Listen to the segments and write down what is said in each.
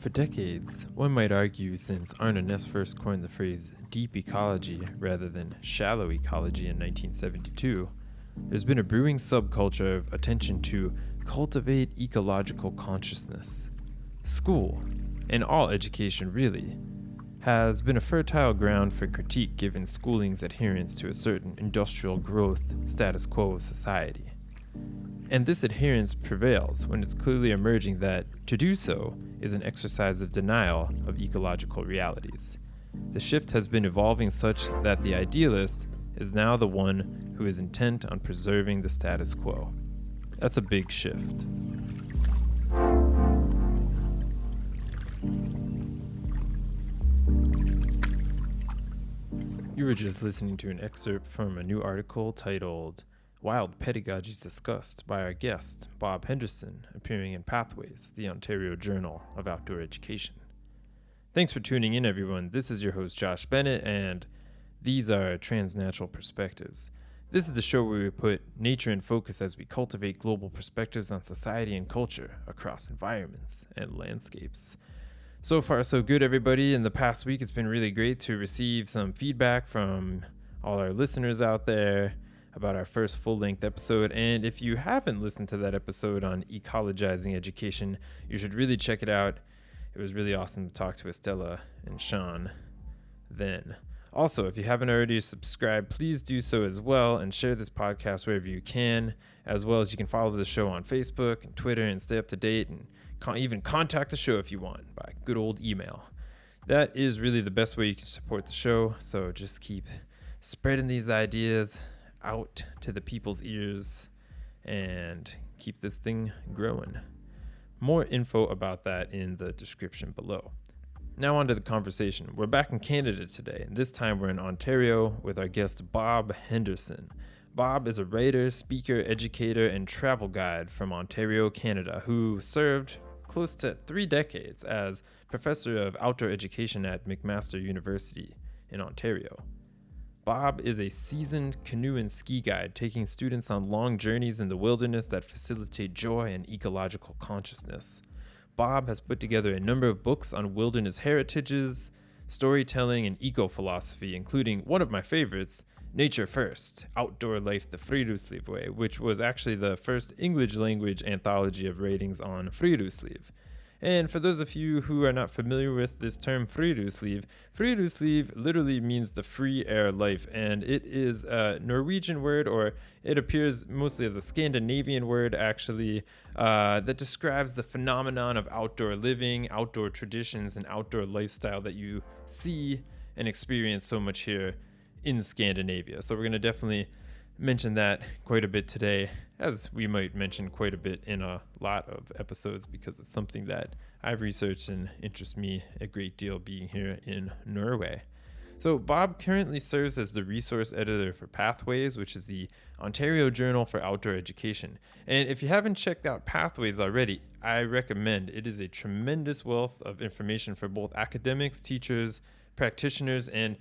For decades, one might argue since Arne Næss first coined the phrase deep ecology rather than shallow ecology in 1972, there's been a brewing subculture of attention to cultivate ecological consciousness. School, and all education really, has been a fertile ground for critique given schooling's adherence to a certain industrial growth status quo of society. And this adherence prevails when it's clearly emerging that to do so is an exercise of denial of ecological realities. The shift has been evolving such that the idealist is now the one who is intent on preserving the status quo. That's a big shift. You were just listening to an excerpt from a new article titled Wild Pedagogies Discussed by our guest, Bob Henderson, appearing in Pathways, the Ontario Journal of Outdoor Education. Thanks for tuning in, everyone. This is your host, Josh Bennett, and these are Transnatural Perspectives. This is the show where we put nature in focus as we cultivate global perspectives on society and culture across environments and landscapes. So far, so good, everybody. In the past week, it's been really great to receive some feedback from all our listeners out there about our first full-length episode. And if you haven't listened to that episode on ecologizing education, you should really check it out. It was really awesome to talk to Estella and Sean then. Also, if you haven't already subscribed, please do so as well and share this podcast wherever you can, as well as you can follow the show on Facebook and Twitter and stay up to date and even contact the show if you want by good old email. That is really the best way you can support the show, so just keep spreading these ideas out to the people's ears and keep this thing growing. More info about that in the description below. Now on to the conversation. We're back in Canada today, and this time we're in Ontario with our guest Bob Henderson. Bob is a writer, speaker, educator, and travel guide from Ontario, Canada, who served close to 3 decades as professor of outdoor education at McMaster University in Ontario. Bob is a seasoned canoe and ski guide, taking students on long journeys in the wilderness that facilitate joy and ecological consciousness. Bob has put together a number of books on wilderness heritages, storytelling, and eco-philosophy, including one of my favorites, Nature First, Outdoor Life the Friluftsliv Way, which was actually the first English language anthology of writings on Friluftsliv. And for those of you who are not familiar with this term Friluftsliv, Friluftsliv literally means the free air life, and it is a Norwegian word, or it appears mostly as a Scandinavian word actually, that describes the phenomenon of outdoor living, outdoor traditions, and outdoor lifestyle that you see and experience so much here in Scandinavia. So we're going to definitely mention that quite a bit today, as we might mention quite a bit in a lot of episodes, because it's something that I've researched and interests me a great deal being here in Norway. So Bob currently serves as the resource editor for Pathways, which is the Ontario Journal for Outdoor Education. And if you haven't checked out Pathways already, I recommend. It is a tremendous wealth of information for both academics, teachers, practitioners, and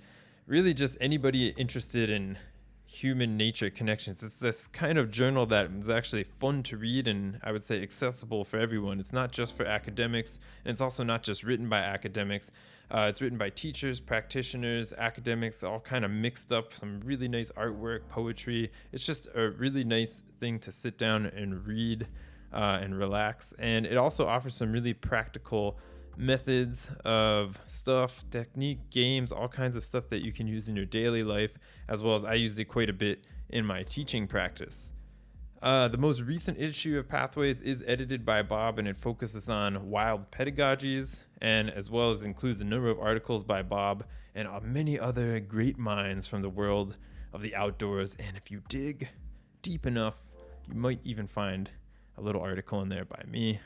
really just anybody interested in human nature connections. It's this kind of journal that is actually fun to read and I would say accessible for everyone. It's not just for academics, and it's also not just written by academics. It's written by teachers, practitioners, academics, all kind of mixed up, some really nice artwork, poetry. It's just a really nice thing to sit down and read and relax. And it also offers some really practical methods of stuff, technique, games, all kinds of stuff that you can use in your daily life, as well as I use it quite a bit in my teaching practice. The most recent issue of Pathways is edited by Bob, and it focuses on wild pedagogies, and as well as includes a number of articles by Bob and many other great minds from the world of the outdoors. And if you dig deep enough, you might even find a little article in there by me.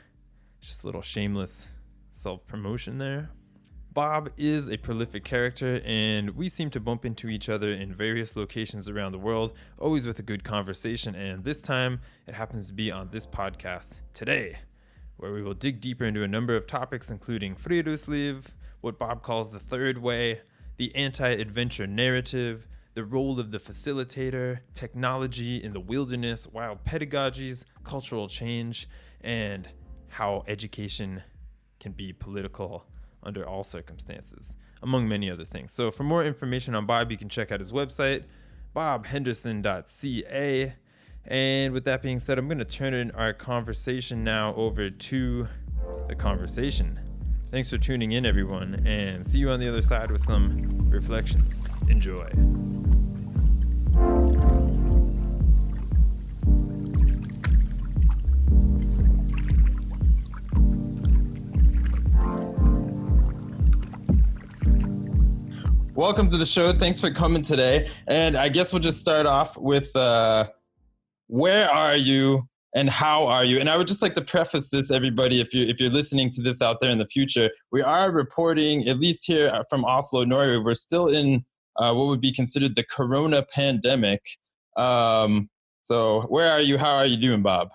Just a little shameless self-promotion there. Bob is a prolific character, and we seem to bump into each other in various locations around the world, always with a good conversation, and this time it happens to be on this podcast today, where we will dig deeper into a number of topics including Friluftsliv, what Bob calls the third way, the anti-adventure narrative, the role of the facilitator, technology in the wilderness, wild pedagogies, cultural change, and how education can be political under all circumstances, among many other things. So for more information on Bob, you can check out his website, bobhenderson.ca. And with that being said, I'm going to turn our conversation now over to the conversation. Thanks for tuning in, everyone, and see you on the other side with some reflections. Enjoy. Welcome to the show. Thanks for coming today. And I guess we'll just start off with where are you and how are you? And I would just like to preface this, everybody, if you're listening to this out there in the future, we are reporting, at least here from Oslo, Norway, we're still in what would be considered the corona pandemic. So where are you? How are you doing, Bob?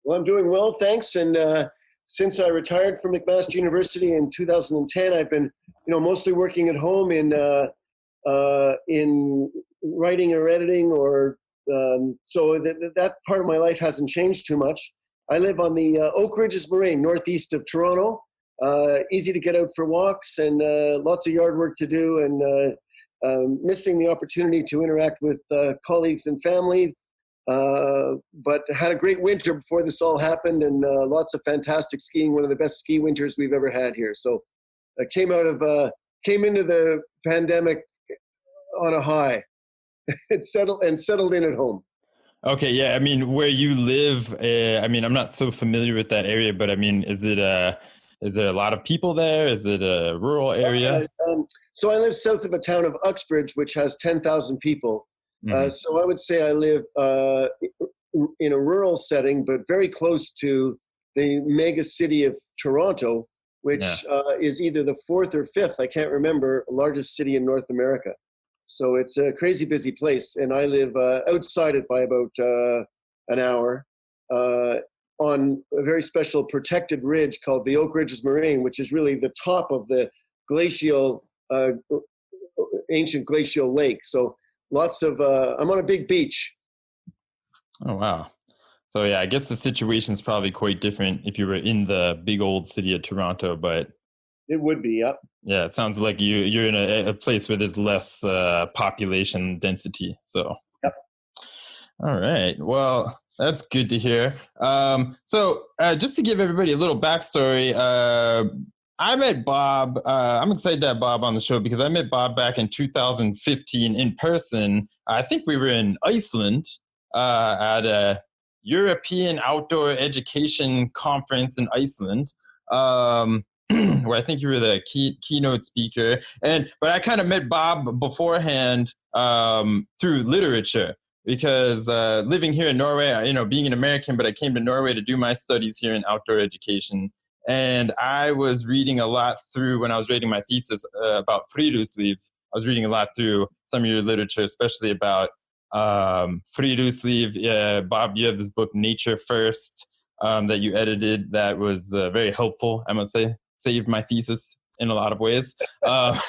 Well, I'm doing well, thanks. And since I retired from McMaster University in 2010, I've been mostly working at home in writing or editing, or so that part of my life hasn't changed too much. I live on the Oak Ridges Moraine, northeast of Toronto. Easy to get out for walks and lots of yard work to do, and missing the opportunity to interact with colleagues and family. But had a great winter before this all happened, and lots of fantastic skiing, one of the best ski winters we've ever had here. So I came into the pandemic on a high. It's settled in at home. Okay, yeah. I mean, where you live, I'm not so familiar with that area, but I mean, is there a lot of people there? Is it a rural area? So I live south of a town of Uxbridge, which has 10,000 people. Mm-hmm. So I would say I live in a rural setting, but very close to the mega city of Toronto, which is either the fourth or fifth, I can't remember, largest city in North America. So it's a crazy busy place. And I live outside it by about an hour on a very special protected ridge called the Oak Ridges Moraine, which is really the top of the ancient glacial lake. So lots of, I'm on a big beach. Oh, wow. So yeah, I guess the situation's probably quite different if you were in the big old city of Toronto, but it would be, yep. Yeah, it sounds like you're in a place where there's less population density. So, yep. All right. Well, that's good to hear. So just to give everybody a little backstory, I met Bob. I'm excited to have Bob on the show because I met Bob back in 2015 in person. I think we were in Iceland at a European Outdoor Education Conference in Iceland, where I think you were the keynote speaker. But I kind of met Bob beforehand through literature because living here in Norway, being an American, but I came to Norway to do my studies here in outdoor education. And I was reading a lot through, when I was writing my thesis about Friluftsliv, I was reading a lot through some of your literature, especially about Friluftsliv. Bob, you have this book, Nature First, that you edited that was very helpful, I must say, saved my thesis in a lot of ways. And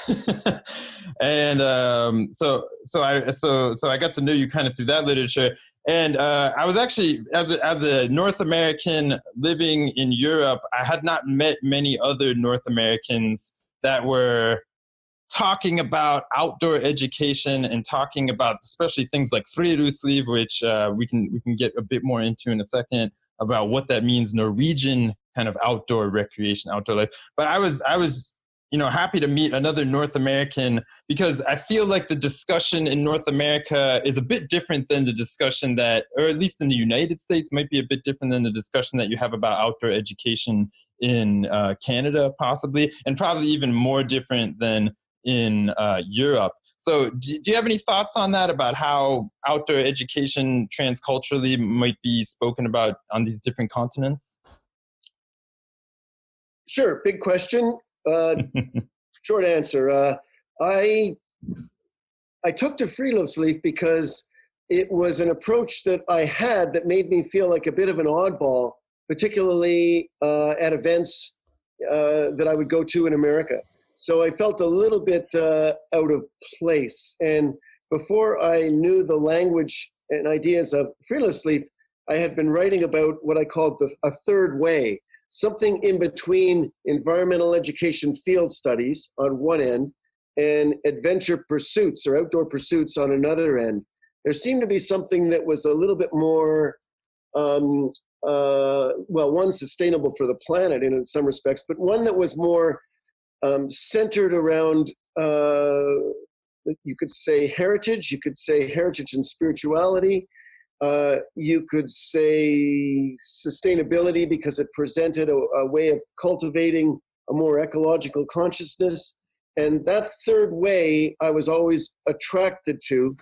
so I got to know you kind of through that literature. And I was actually, as a North American living in Europe, I had not met many other North Americans that were talking about outdoor education and talking about especially things like Friluftsliv, which we can get a bit more into in a second, about what that means, Norwegian kind of outdoor recreation, outdoor life. But I was happy to meet another North American because I feel like the discussion in North America is a bit different than the discussion that, or at least in the United States, might be a bit different than the discussion that you have about outdoor education in Canada, possibly, and probably even more different than in Europe. So do you have any thoughts on that, about how outdoor education transculturally might be spoken about on these different continents? Sure, big question. Short answer. I took to Friluftsliv because it was an approach that I had that made me feel like a bit of an oddball, particularly at events that I would go to in America. So I felt a little bit out of place. And before I knew the language and ideas of Friluftsliv, I had been writing about what I called a third way. something in between environmental education field studies on one end and adventure pursuits or outdoor pursuits on another end. There seemed to be something that was a little bit more, one, sustainable for the planet in some respects, but one that was more centered around, you could say heritage and spirituality. You could say sustainability because it presented a way of cultivating a more ecological consciousness. And that third way I was always attracted to.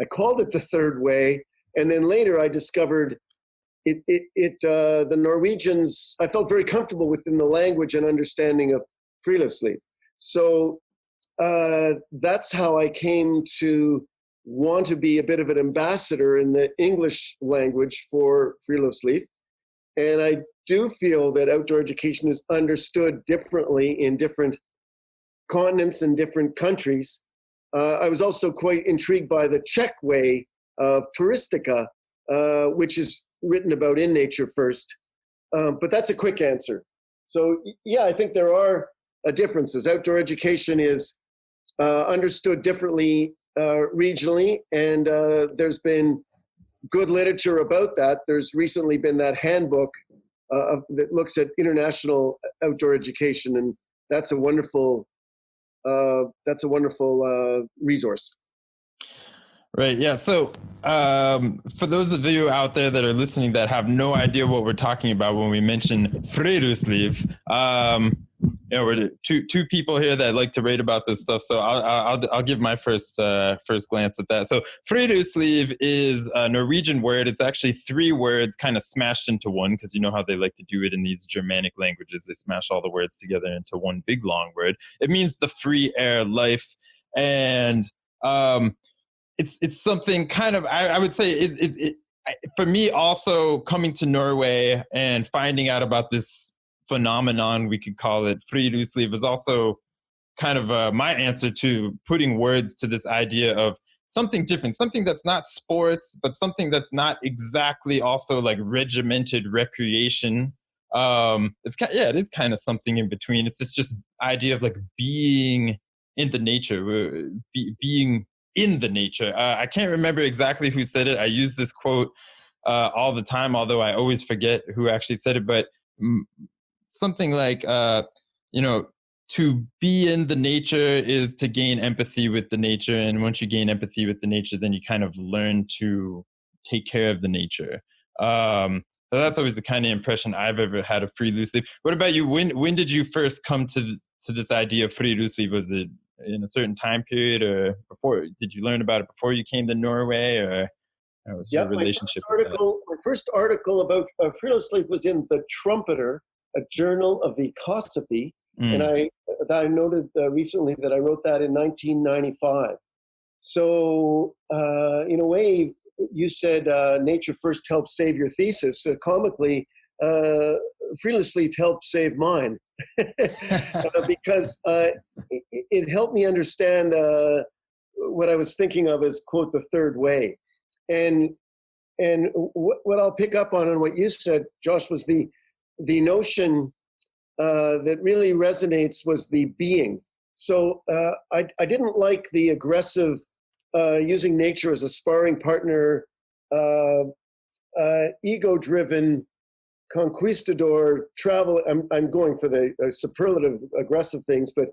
I called it the third way. And then later I discovered the Norwegians, I felt very comfortable within the language and understanding of Friluftsliv. So that's how I came to want to be a bit of an ambassador in the English language for Friluftsliv. And I do feel that outdoor education is understood differently in different continents and different countries. I was also quite intrigued by the Czech way of touristica, which is written about in nature first. But that's a quick answer. So yeah, I think there are differences. Outdoor education is understood differently regionally, and there's been good literature about that. There's recently been that handbook that looks at international outdoor education, and that's a wonderful resource. Right. Yeah. So for those of you out there that are listening that have no idea what we're talking about when we mention Friluftsliv, we're two people here that like to rate about this stuff. So I'll give my first glance at that. So Friluftsliv is a Norwegian word. It's actually three words kind of smashed into one, because you know how they like to do it in these Germanic languages. They smash all the words together into one big long word. It means the free air life. And it's something kind of, I would say it for me also coming to Norway and finding out about this phenomenon, we could call it Friluftsliv, was also kind of my answer to putting words to this idea of something different, something that's not sports, but something that's not exactly also like regimented recreation. It is kind of something in between. It's this just idea of like being in the nature, being in the nature. I can't remember exactly who said it. I use this quote all the time, although I always forget who actually said it, but something like, to be in the nature is to gain empathy with the nature. And once you gain empathy with the nature, then you kind of learn to take care of the nature. So that's always the kind of impression I've ever had of Friluftsliv. What about you? When did you first come to this idea of Friluftsliv? Was it in a certain time period, or before? Did you learn about it before you came to Norway, or was your relationship with that? My first article about Friluftsliv was in The Trumpeter, a journal of the ecosophy. And I noted recently that I wrote that in 1995. So in a way, you said nature first helped save your thesis. Comically, Friluftsliv helped save mine because it helped me understand what I was thinking of as, quote, the third way. And what I'll pick up on what you said, Josh, was the notion that really resonates was the being. So I didn't like the aggressive using nature as a sparring partner, ego-driven conquistador travel. I'm going for the superlative aggressive things, but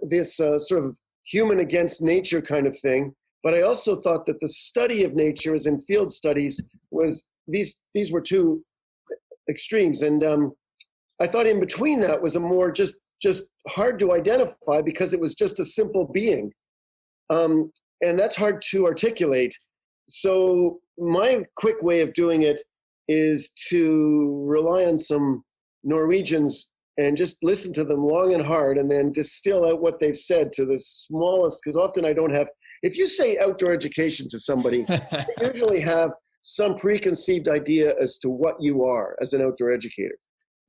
this sort of human against nature kind of thing. But I also thought that the study of nature, as in field studies, was these were two extremes, and I thought in between that was a more just hard to identify because it was just a simple being, and that's hard to articulate. So my quick way of doing it is to rely on some Norwegians and just listen to them long and hard, and then distill out what they've said to the smallest. Because often I don't have. If you say outdoor education to somebody, they usually have some preconceived idea as to what you are as an outdoor educator.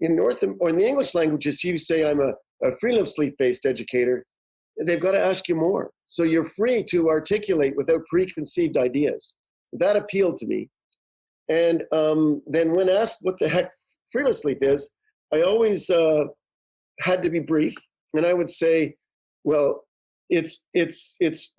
In the English language, if you say I'm a Friluftsliv-based educator, they've got to ask you more. So you're free to articulate without preconceived ideas. That appealed to me. And then when asked what the heck Friluftsliv is, I always had to be brief, and I would say, well, it's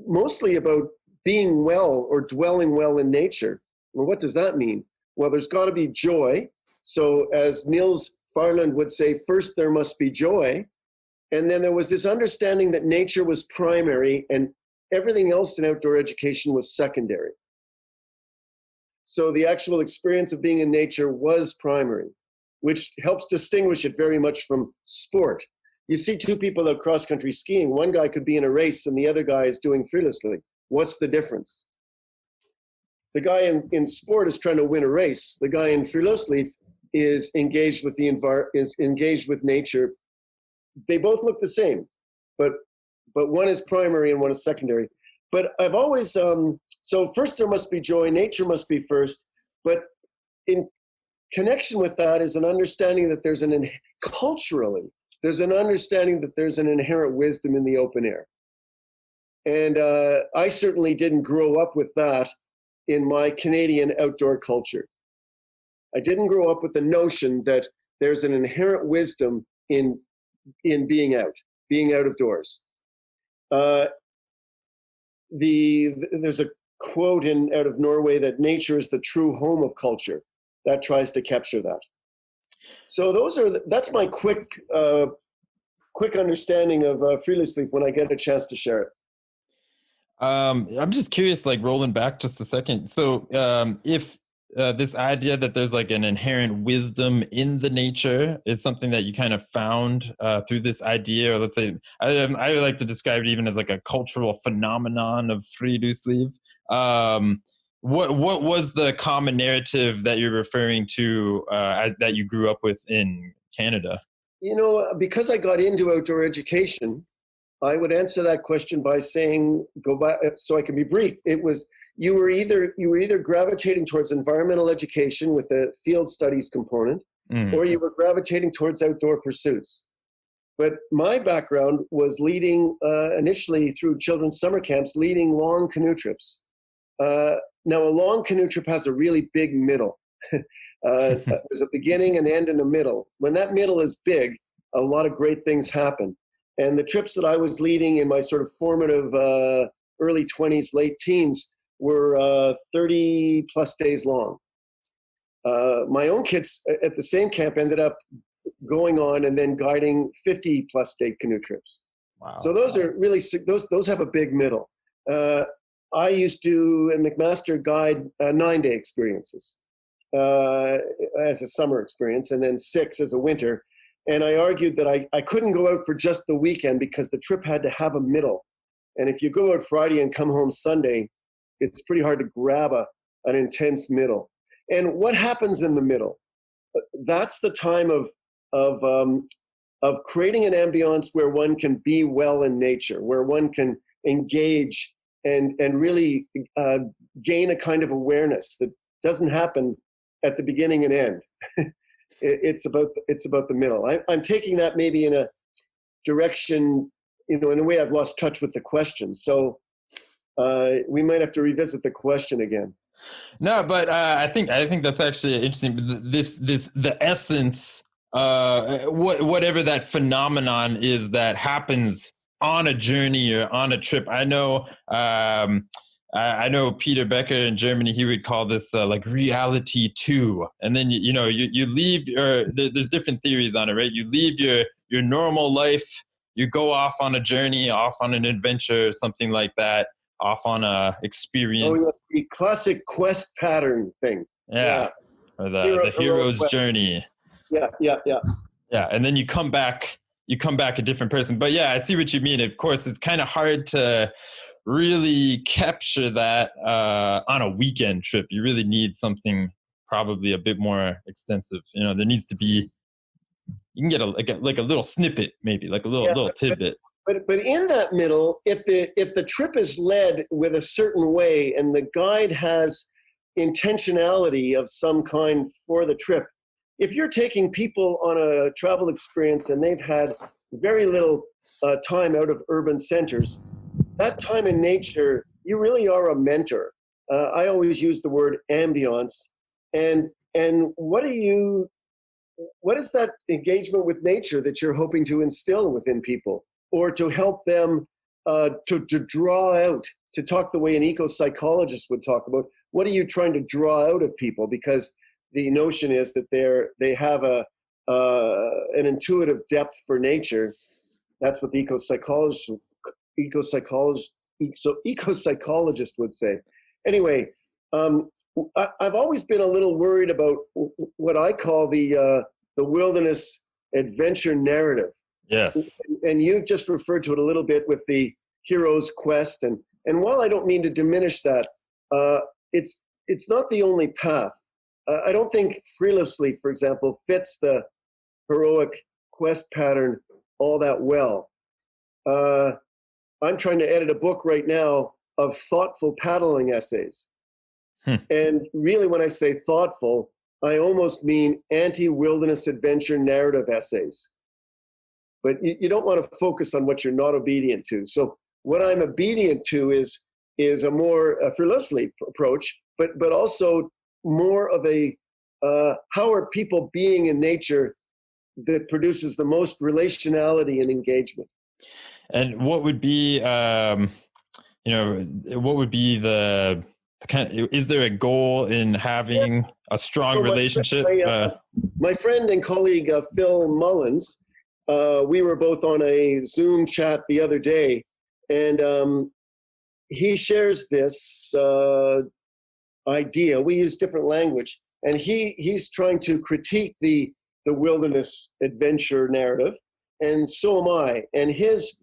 mostly about being well or dwelling well in nature. Well, what does that mean? Well, there's got to be joy. So as Niels Farland would say, first there must be joy. And then there was this understanding that nature was primary and everything else in outdoor education was secondary. So the actual experience of being in nature was primary, which helps distinguish it very much from sport. You see two people out cross-country skiing. One guy could be in a race and the other guy is doing Friluftsliv. What's the difference? The guy in sport is trying to win a race. The guy in Friluftsliv is engaged with is engaged with nature. They both look the same, but one is primary and one is secondary. But I've always, so first there must be joy, nature must be first, but in connection with that is an understanding that culturally, there's an understanding that there's an inherent wisdom in the open air. And I certainly didn't grow up with that in my Canadian outdoor culture. I didn't grow up with the notion that there's an inherent wisdom in being out of doors. There's a quote out of Norway that nature is the true home of culture. That tries to capture that. So that's my quick understanding of Friluftsliv when I get a chance to share it. I'm just curious, like rolling back just a second. So if this idea that there's like an inherent wisdom in the nature is something that you kind of found through this idea, or let's say, I like to describe it even as like a cultural phenomenon of Friluftsliv. What was the common narrative that you're referring to that you grew up with in Canada? You know, because I got into outdoor education, I would answer that question by saying, go back, so I can be brief. It was, you were either gravitating towards environmental education with a field studies component, or you were gravitating towards outdoor pursuits. But my background was leading, initially through children's summer camps, leading long canoe trips. Now, a long canoe trip has a really big middle. There's a beginning, an end, and a middle. When that middle is big, a lot of great things happen. And the trips that I was leading in my sort of formative early 20s, late teens were 30 plus days long. My own kids at the same camp ended up going on and then guiding 50 plus day canoe trips. Wow. So those are really, those have a big middle. I used to, at McMaster, guide 9-day experiences as a summer experience, and then 6 as a winter. And I argued that I couldn't go out for just the weekend because the trip had to have a middle. And if you go out Friday and come home Sunday, it's pretty hard to grab an intense middle. And what happens in the middle? That's the time of creating an ambiance where one can be well in nature, where one can engage and really gain a kind of awareness that doesn't happen at the beginning and end. It's about the middle. I'm taking that maybe in a direction, in a way I've lost touch with the question. So we might have to revisit the question again. No, but I think that's actually interesting. The essence, whatever that phenomenon is that happens on a journey or on a trip. I know Peter Becker in Germany, he would call this like reality 2. And then, you leave there's different theories on it, right? You leave your normal life, you go off on a journey, off on an adventure, something like that, off on a experience. Oh, yes, the classic quest pattern thing. Yeah. Or the hero's journey. Yeah. Yeah. And then you come back a different person. But yeah, I see what you mean. Of course, it's kind of hard to really capture that on a weekend trip. You really need something probably a bit more extensive. There needs to be, you can get a little snippet, maybe like a little tidbit. But in that middle, if the trip is led with a certain way and the guide has intentionality of some kind for the trip, if you're taking people on a travel experience and they've had very little time out of urban centers, that time in nature, you really are a mentor. I always use the word ambiance. And what are you what is that engagement with nature that you're hoping to instill within people, or to help them to draw out, to talk the way an eco-psychologist would talk about? What are you trying to draw out of people? Because the notion is that they have an intuitive depth for nature. That's what the eco-psychologist would say. Anyway, I've always been a little worried about what I call the wilderness adventure narrative. Yes. And you just referred to it a little bit with the hero's quest. And while I don't mean to diminish that, it's not the only path. I don't think Friluftsliv, for example, fits the heroic quest pattern all that well. I'm trying to edit a book right now of thoughtful paddling essays. And really, when I say thoughtful, I almost mean anti-wilderness adventure narrative essays. But you don't want to focus on what you're not obedient to. So what I'm obedient to is a more Friluftsliv approach, but also more of a how are people being in nature that produces the most relationality and engagement. And what would be, what would be the kind of, is there a goal in having a strong relationship? My friend and colleague, Phil Mullins, we were both on a Zoom chat the other day, and he shares this idea. We use different language, and he's trying to critique the wilderness adventure narrative, and so am I. And his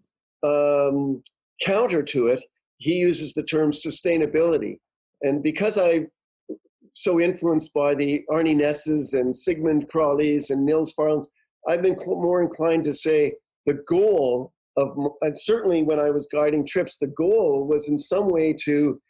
counter to it, he uses the term sustainability. And because I'm so influenced by the Arnie Nesses and Sigmund Crawleys and Nils Farlands, I've been more inclined to say the goal of, and certainly when I was guiding trips, the goal was in some way to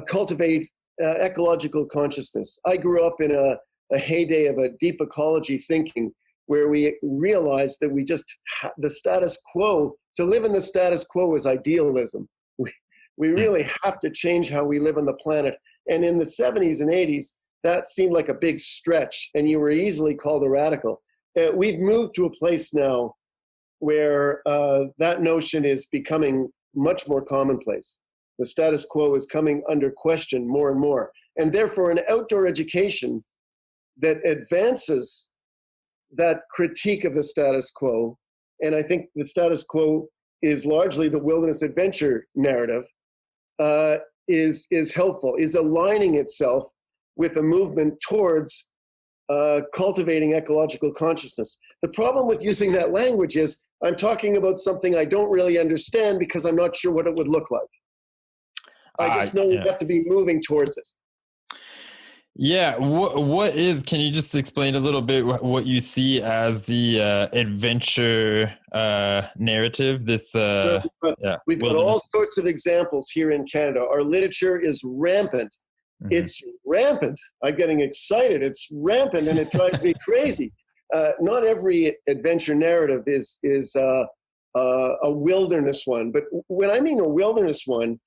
cultivate ecological consciousness. I grew up in a heyday of a deep ecology thinking, where we realized that we just, the status quo, to live in the status quo is idealism. We really have to change how we live on the planet. And in the 70s and 80s, that seemed like a big stretch, and you were easily called a radical. We've moved to a place now where that notion is becoming much more commonplace. The status quo is coming under question more and more. And therefore, an outdoor education that advances that critique of the status quo, and I think the status quo is largely the wilderness adventure narrative, is helpful, is aligning itself with a movement towards cultivating ecological consciousness. The problem with using that language is I'm talking about something I don't really understand because I'm not sure what it would look like. I just know we have to be moving towards it. Yeah, what is, can you just explain a little bit what you see as the adventure narrative? We've got all sorts of examples here in Canada. Our literature is rampant. Mm-hmm. It's rampant. I'm getting excited. It's rampant, and it drives me crazy. Not every adventure narrative is a wilderness one, but when I mean a wilderness one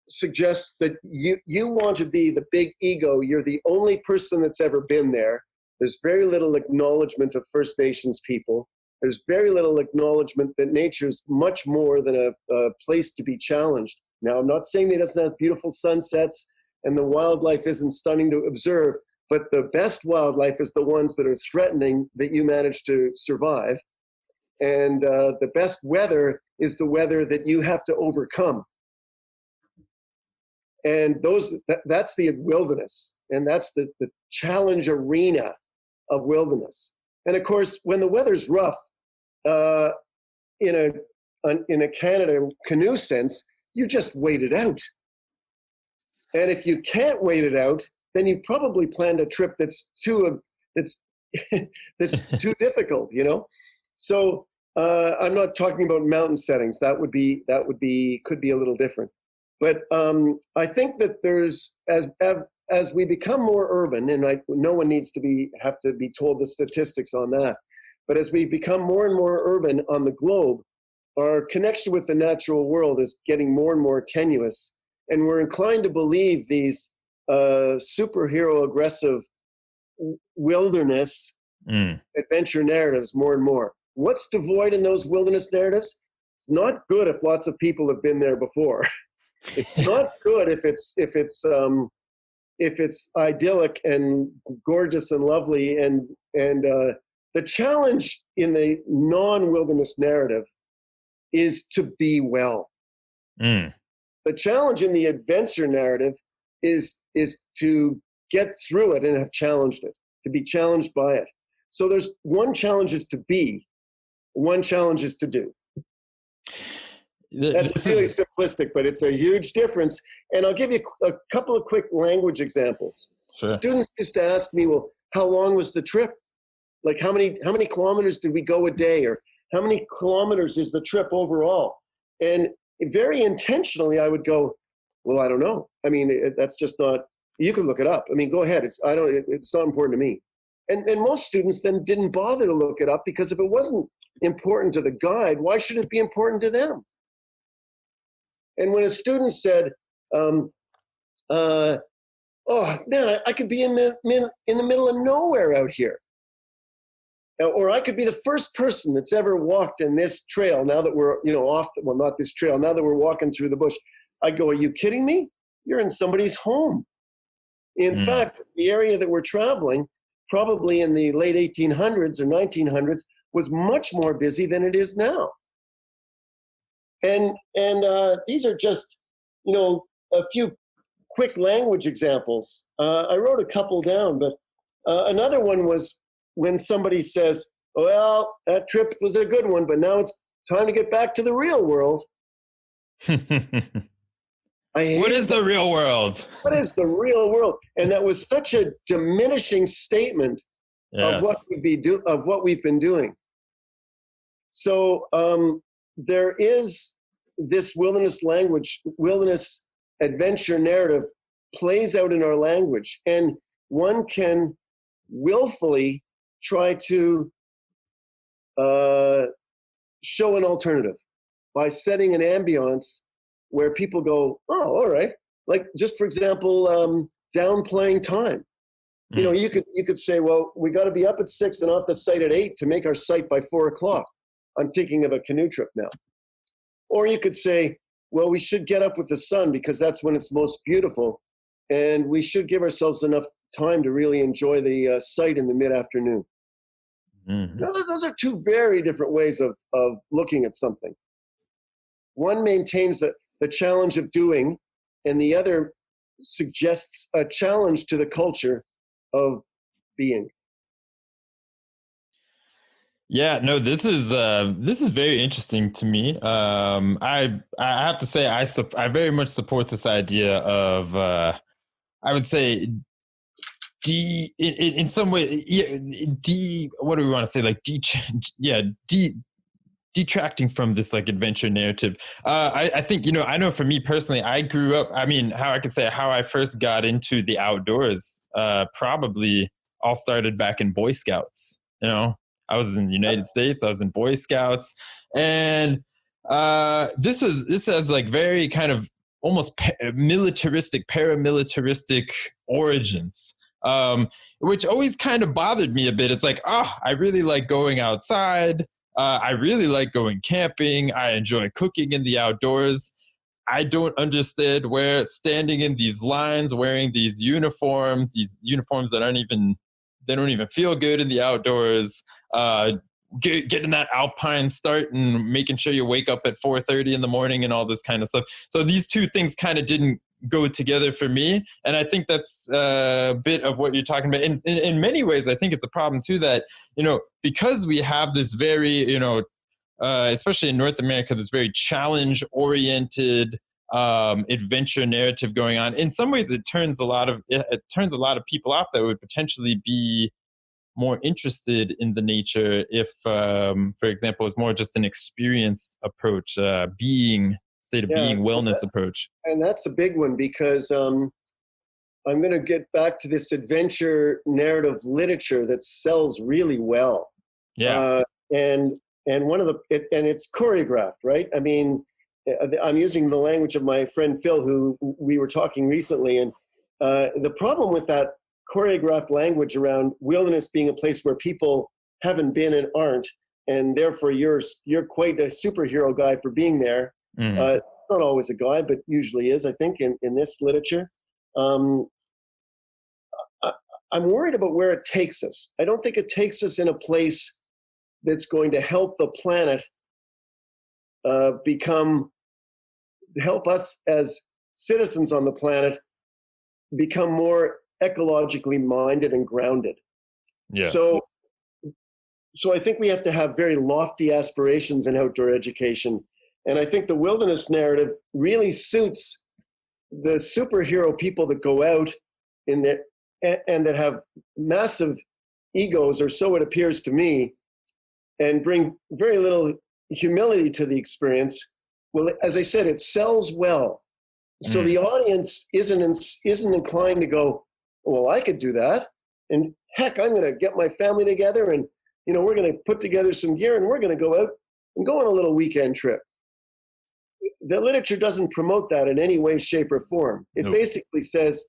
suggests that you want to be the big ego. You're the only person that's ever been there. There's very little acknowledgement of First Nations people. There's very little acknowledgement that nature's much more than a place to be challenged. Now, I'm not saying that it doesn't have beautiful sunsets and the wildlife isn't stunning to observe, but the best wildlife is the ones that are threatening that you manage to survive. And the best weather is the weather that you have to overcome. And that's the wilderness, and that's the challenge arena of wilderness. And of course, when the weather's rough, in a Canada canoe sense, you just wait it out. And if you can't wait it out, then you've probably planned a trip that's too difficult, you know. So I'm not talking about mountain settings. That could be a little different. But I think that there's, as we become more urban, and no one needs to have to be told the statistics on that, but as we become more and more urban on the globe, our connection with the natural world is getting more and more tenuous, and we're inclined to believe these superhero aggressive wilderness adventure narratives more and more. What's devoid in those wilderness narratives? It's not good if lots of people have been there before. It's not good if it's idyllic and gorgeous and lovely. And the challenge in the non-wilderness narrative is to be well. The challenge in the adventure narrative is to get through it and have challenged it, to be challenged by it. So there's one challenge is to be, one challenge is to do. That's really simplistic, but it's a huge difference. And I'll give you a couple of quick language examples. Sure. Students used to ask me, well, how long was the trip? Like how many kilometers did we go a day? Or how many kilometers is the trip overall? And very intentionally, I would go, well, I don't know. I mean, that's just not, you can look it up. I mean, go ahead. It's not important to me. And most students then didn't bother to look it up because if it wasn't important to the guide, why should it be important to them? And when a student said, oh man, I could be in the middle of nowhere out here. Or I could be the first person that's ever walked in this trail now that we're, not this trail, now that we're walking through the bush. I go, are you kidding me? You're in somebody's home. In fact, the area that we're traveling, probably in the late 1800s or 1900s, was much more busy than it is now. And these are just, a few quick language examples. I wrote a couple down, but another one was when somebody says, well, that trip was a good one, but now it's time to get back to the real world. What is the real world? What is the real world? And that was such a diminishing statement of what we've been doing. So there is this wilderness language, wilderness adventure narrative plays out in our language, and one can willfully try to show an alternative by setting an ambiance where people go, oh, all right. Like just for example, downplaying time. You could say, well, we got to be up at 6 and off the site at 8 to make our site by 4 o'clock. I'm thinking of a canoe trip now. Or you could say, well, we should get up with the sun because that's when it's most beautiful. And we should give ourselves enough time to really enjoy the site in the mid-afternoon. Now, those are two very different ways of looking at something. One maintains the challenge of doing, and the other suggests a challenge to the culture of being. Yeah, no, this is very interesting to me. I have to say I very much support this idea of I would say in some way what do we want to say, like detracting from this like adventure narrative. I think, I know for me personally, I grew up, how I first got into the outdoors probably all started back in Boy Scouts. I was in the United States, I was in Boy Scouts, and this has like very kind of almost paramilitaristic origins, which always kind of bothered me a bit. It's like, I really like going outside. I really like going camping. I enjoy cooking in the outdoors. I don't understand where standing in these lines, wearing these uniforms that they don't even feel good in the outdoors, getting that alpine start and making sure you wake up at 4:30 in the morning and all this kind of stuff. So these two things kind of didn't go together for me. And I think that's a bit of what you're talking about. In many ways, I think it's a problem too that, because we have this very, especially in North America, this very challenge-oriented adventure narrative going on. In some ways, it turns a lot of people off that would potentially be more interested in the nature if, for example, it's more just an experienced approach, being wellness approach. And that's a big one because I'm going to get back to this adventure narrative literature that sells really well. Yeah. And it's choreographed, right? I mean, I'm using the language of my friend Phil, who we were talking recently. And the problem with that choreographed language around wilderness being a place where people haven't been and aren't, and therefore you're quite a superhero guy for being there. Not always a guy, but usually is, I think, in this literature. I'm worried about where it takes us. I don't think it takes us in a place that's going to help the planet help us as citizens on the planet become more ecologically minded and grounded. Yeah. So I think we have to have very lofty aspirations in outdoor education. And I think the wilderness narrative really suits the superhero people that go out in there and that have massive egos, or so it appears to me, and bring very little humility to the experience. Well, as I said, it sells well. So the audience isn't inclined to go, well, I could do that. And heck, I'm going to get my family together and, we're going to put together some gear and we're going to go out and go on a little weekend trip. The literature doesn't promote that in any way, shape, or form. It basically says,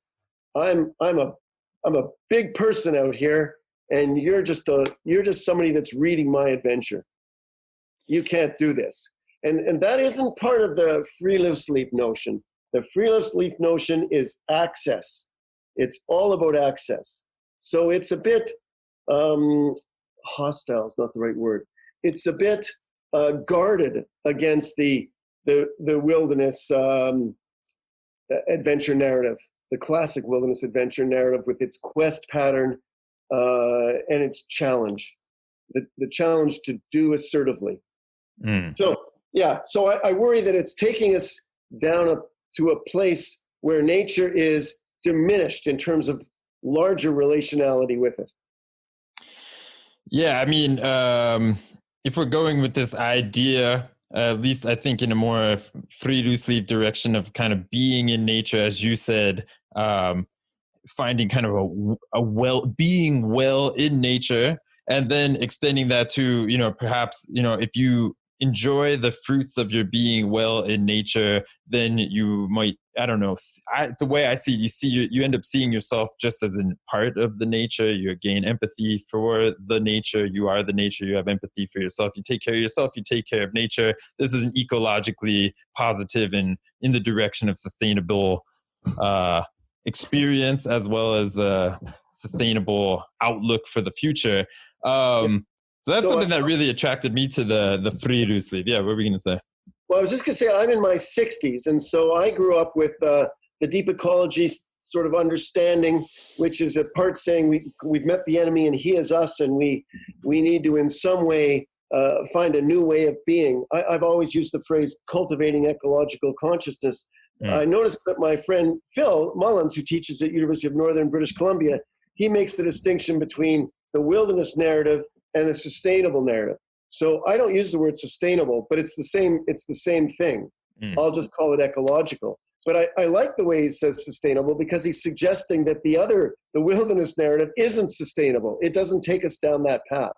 I'm a big person out here, and you're just somebody that's reading my adventure. You can't do this. And that isn't part of the Friluftsliv notion. The Friluftsliv notion is access. It's all about access. So it's a bit hostile is not the right word. It's a bit guarded against the wilderness adventure narrative, the classic wilderness adventure narrative with its quest pattern and its challenge, the challenge to do assertively. So I worry that it's taking us down to a place where nature is diminished in terms of larger relationality with it. Yeah, I mean, if we're going with this idea, at least I think in a more Friluftsliv direction of kind of being in nature, as you said, finding kind of being well in nature, and then extending that to, perhaps, if you enjoy the fruits of your being well in nature, then you might, I don't know, the way I see it, you end up seeing yourself just as a part of the nature. You gain empathy for the nature. You are the nature. You have empathy for yourself. You take care of yourself. You take care of nature. This is an ecologically positive and in the direction of sustainable experience, as well as a sustainable outlook for the future. So that's something that really attracted me to the Friluftsliv. Yeah, what were we going to say? Well, I was just going to say, I'm in my 60s, and so I grew up with the deep ecology sort of understanding, which is at part saying we've met the enemy and he is us, and we need to in some way find a new way of being. I've always used the phrase cultivating ecological consciousness. I noticed that my friend Phil Mullins, who teaches at University of Northern British Columbia, he makes the distinction between the wilderness narrative and the sustainable narrative. So I don't use the word sustainable, but it's the same thing. I'll just call it ecological. But I like the way he says sustainable, because he's suggesting that the wilderness narrative isn't sustainable. It doesn't take us down that path.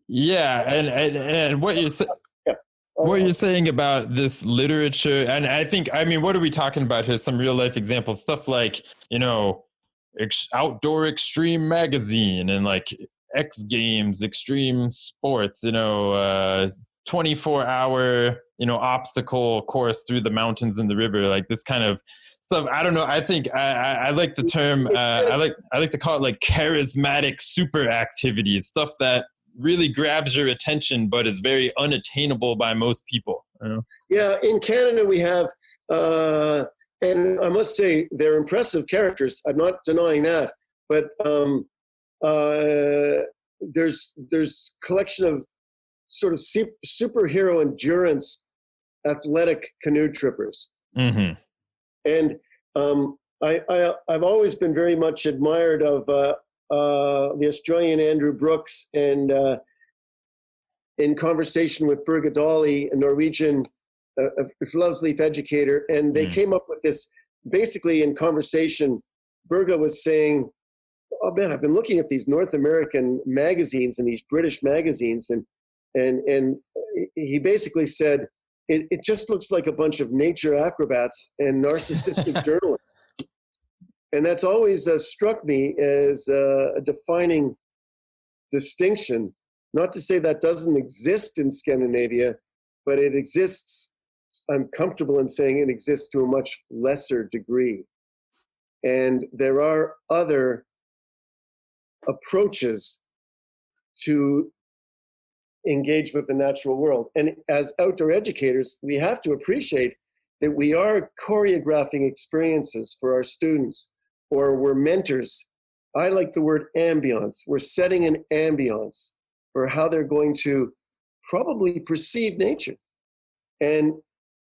Yeah, and what you're saying. What you're saying about this literature, and I mean, what are we talking about here? Some real life examples, stuff like, Outdoor Extreme Magazine and like X Games, Extreme Sports, 24-hour, obstacle course through the mountains and the river, like this kind of stuff. I don't know. I think I like the term. I like to call it like charismatic super activities, stuff that really grabs your attention, but is very unattainable by most people. Yeah, in Canada we have, and I must say they're impressive characters. I'm not denying that, but there's collection of sort of superhero endurance athletic canoe trippers, and I've always been very much admired of the Australian Andrew Brooks, and in conversation with Birgit Dahli, a Norwegian Friluftsliv educator, and they came up with this, basically in conversation, Birgit was saying, oh man, I've been looking at these North American magazines and these British magazines, and he basically said, it just looks like a bunch of nature acrobats and narcissistic journalists. And that's always struck me as a defining distinction. Not to say that doesn't exist in Scandinavia, but it exists, I'm comfortable in saying it exists to a much lesser degree. And there are other approaches to engage with the natural world. And as outdoor educators, we have to appreciate that we are choreographing experiences for our students, or we're mentors. I like the word ambience. We're setting an ambience for how they're going to probably perceive nature. And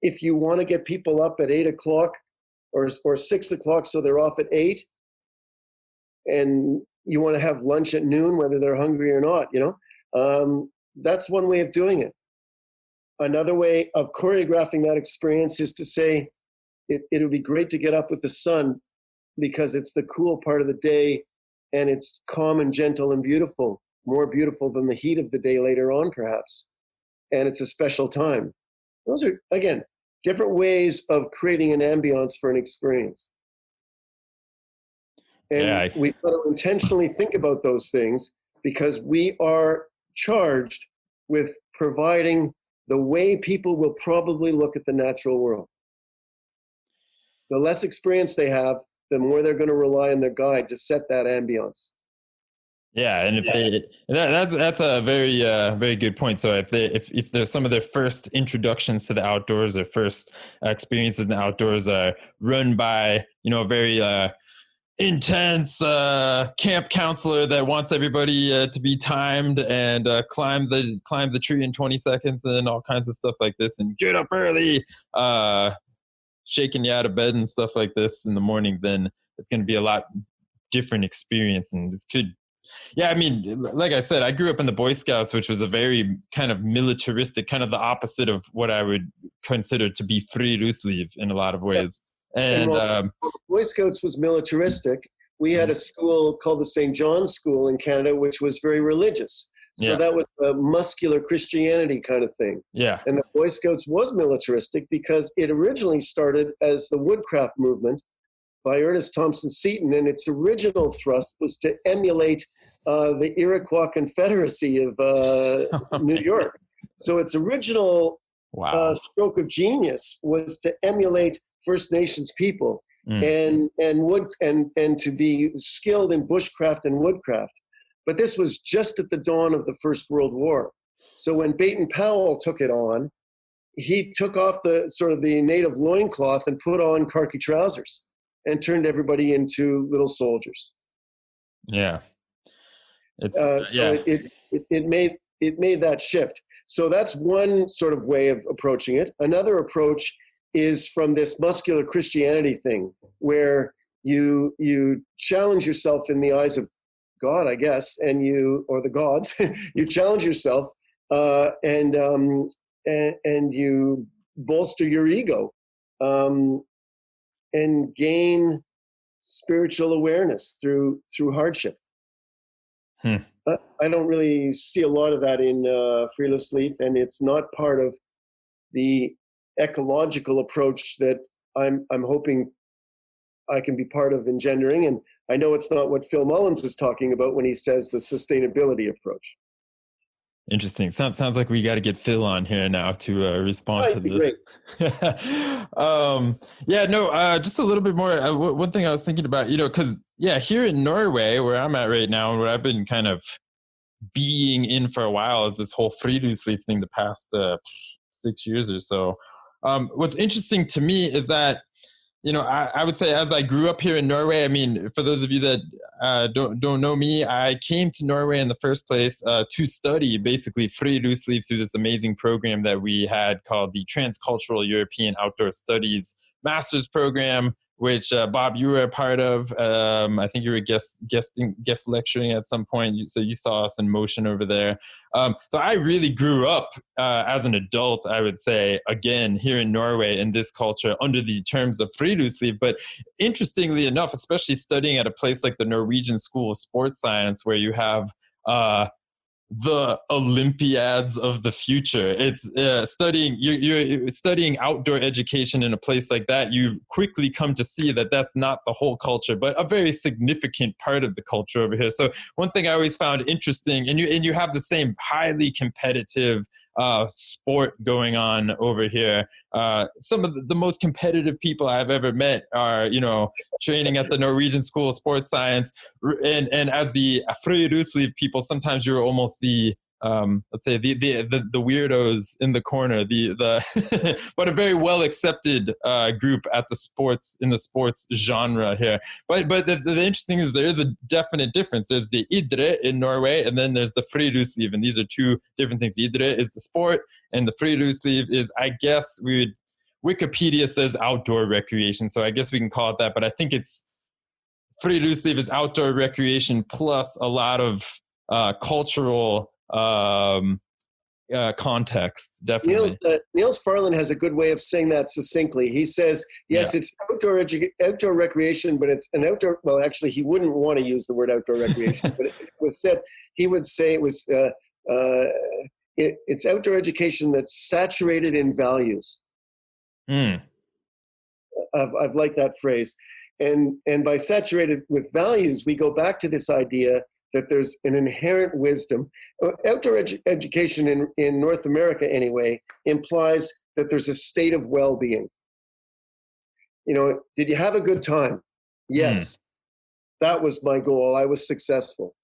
if you want to get people up at 8 o'clock or 6 o'clock so they're off at 8, and you want to have lunch at noon, whether they're hungry or not, that's one way of doing it. Another way of choreographing that experience is to say, it would be great to get up with the sun because it's the cool part of the day and it's calm and gentle and beautiful, more beautiful than the heat of the day later on, perhaps. And it's a special time. Those are, again, different ways of creating an ambience for an experience. And we've got to intentionally think about those things because we are charged with providing the way people will probably look at the natural world. The less experience they have, the more they're going to rely on their guide to set that ambience. Yeah, and that's a very very good point. So if there's some of their first introductions to the outdoors or first experiences in the outdoors are run by a very intense camp counselor that wants everybody to be timed and climb the tree in 20 seconds and all kinds of stuff like this and get up early, shaking you out of bed and stuff like this in the morning, then it's going to be a lot different experience. And this could, I mean, like I said, I grew up in the Boy Scouts, which was a very kind of militaristic, kind of the opposite of what I would consider to be Friluftsliv in a lot of ways. And while the Boy Scouts was militaristic, we had a school called the St. John's School in Canada, which was very religious. So that was a muscular Christianity kind of thing. Yeah. And the Boy Scouts was militaristic because it originally started as the woodcraft movement by Ernest Thompson Seton, and its original thrust was to emulate the Iroquois Confederacy of New York. So its original stroke of genius was to emulate First Nations people and to be skilled in bushcraft and woodcraft. But this was just at the dawn of the First World War. So when Baden Powell took it on, he took off the sort of the native loincloth and put on khaki trousers and turned everybody into little soldiers. Yeah. It made that shift. So that's one sort of way of approaching it. Another approach is from this muscular Christianity thing, where you challenge yourself in the eyes of God, I guess, or the gods. You challenge yourself and you bolster your ego and gain spiritual awareness through hardship. I don't really see a lot of that in Friluftsliv, and it's not part of the ecological approach that I'm hoping I can be part of engendering. And I know it's not what Phil Mullins is talking about when he says the sustainability approach. Interesting. Sounds like we got to get Phil on here now to respond to this. Great. Just a little bit more. One thing I was thinking about, because here in Norway, where I'm at right now, and where I've been kind of being in for a while, is this whole Friluftsliv thing the past 6 years or so. What's interesting to me is that, I would say as I grew up here in Norway, I mean, for those of you that don't know me, I came to Norway in the first place to study basically Friluftsliv through this amazing program that we had called the Transcultural European Outdoor Studies Master's Program, which Bob, you were a part of. I think you were guest lecturing at some point, so you saw us in motion over there. So I really grew up as an adult, I would say, again, here in Norway in this culture under the terms of Friluftsliv. But interestingly enough, especially studying at a place like the Norwegian School of Sports Science, where you have the Olympiads of the future. It's studying, you're studying outdoor education in a place like that. You quickly come to see that that's not the whole culture, but a very significant part of the culture over here. So one thing I always found interesting, and you have the same highly competitive sport going on over here. Some of the most competitive people I've ever met are, training at the Norwegian School of Sports Science. And as the Friluftsliv people, sometimes you're almost the let's say the weirdos in the corner, the but a very well accepted group at the sports genre here. But the interesting is there is a definite difference. There's the idre in Norway, and then there's the Friluftsliv, and these are two different things. The idre is the sport, and the Friluftsliv is, I guess, Wikipedia says outdoor recreation, so I guess we can call it that. But I think it's Friluftsliv is outdoor recreation plus a lot of cultural context, definitely. Niels Farland has a good way of saying that succinctly. He says, yes, it's outdoor recreation, but it's an outdoor, well, actually, he wouldn't want to use the word outdoor recreation, but it was said, he would say it was, it's outdoor education that's saturated in values. I've liked that phrase. And by saturated with values, we go back to this idea that there's an inherent wisdom. Outdoor education in North America, anyway, implies that there's a state of well-being. Did you have a good time? Yes. That was my goal. I was successful.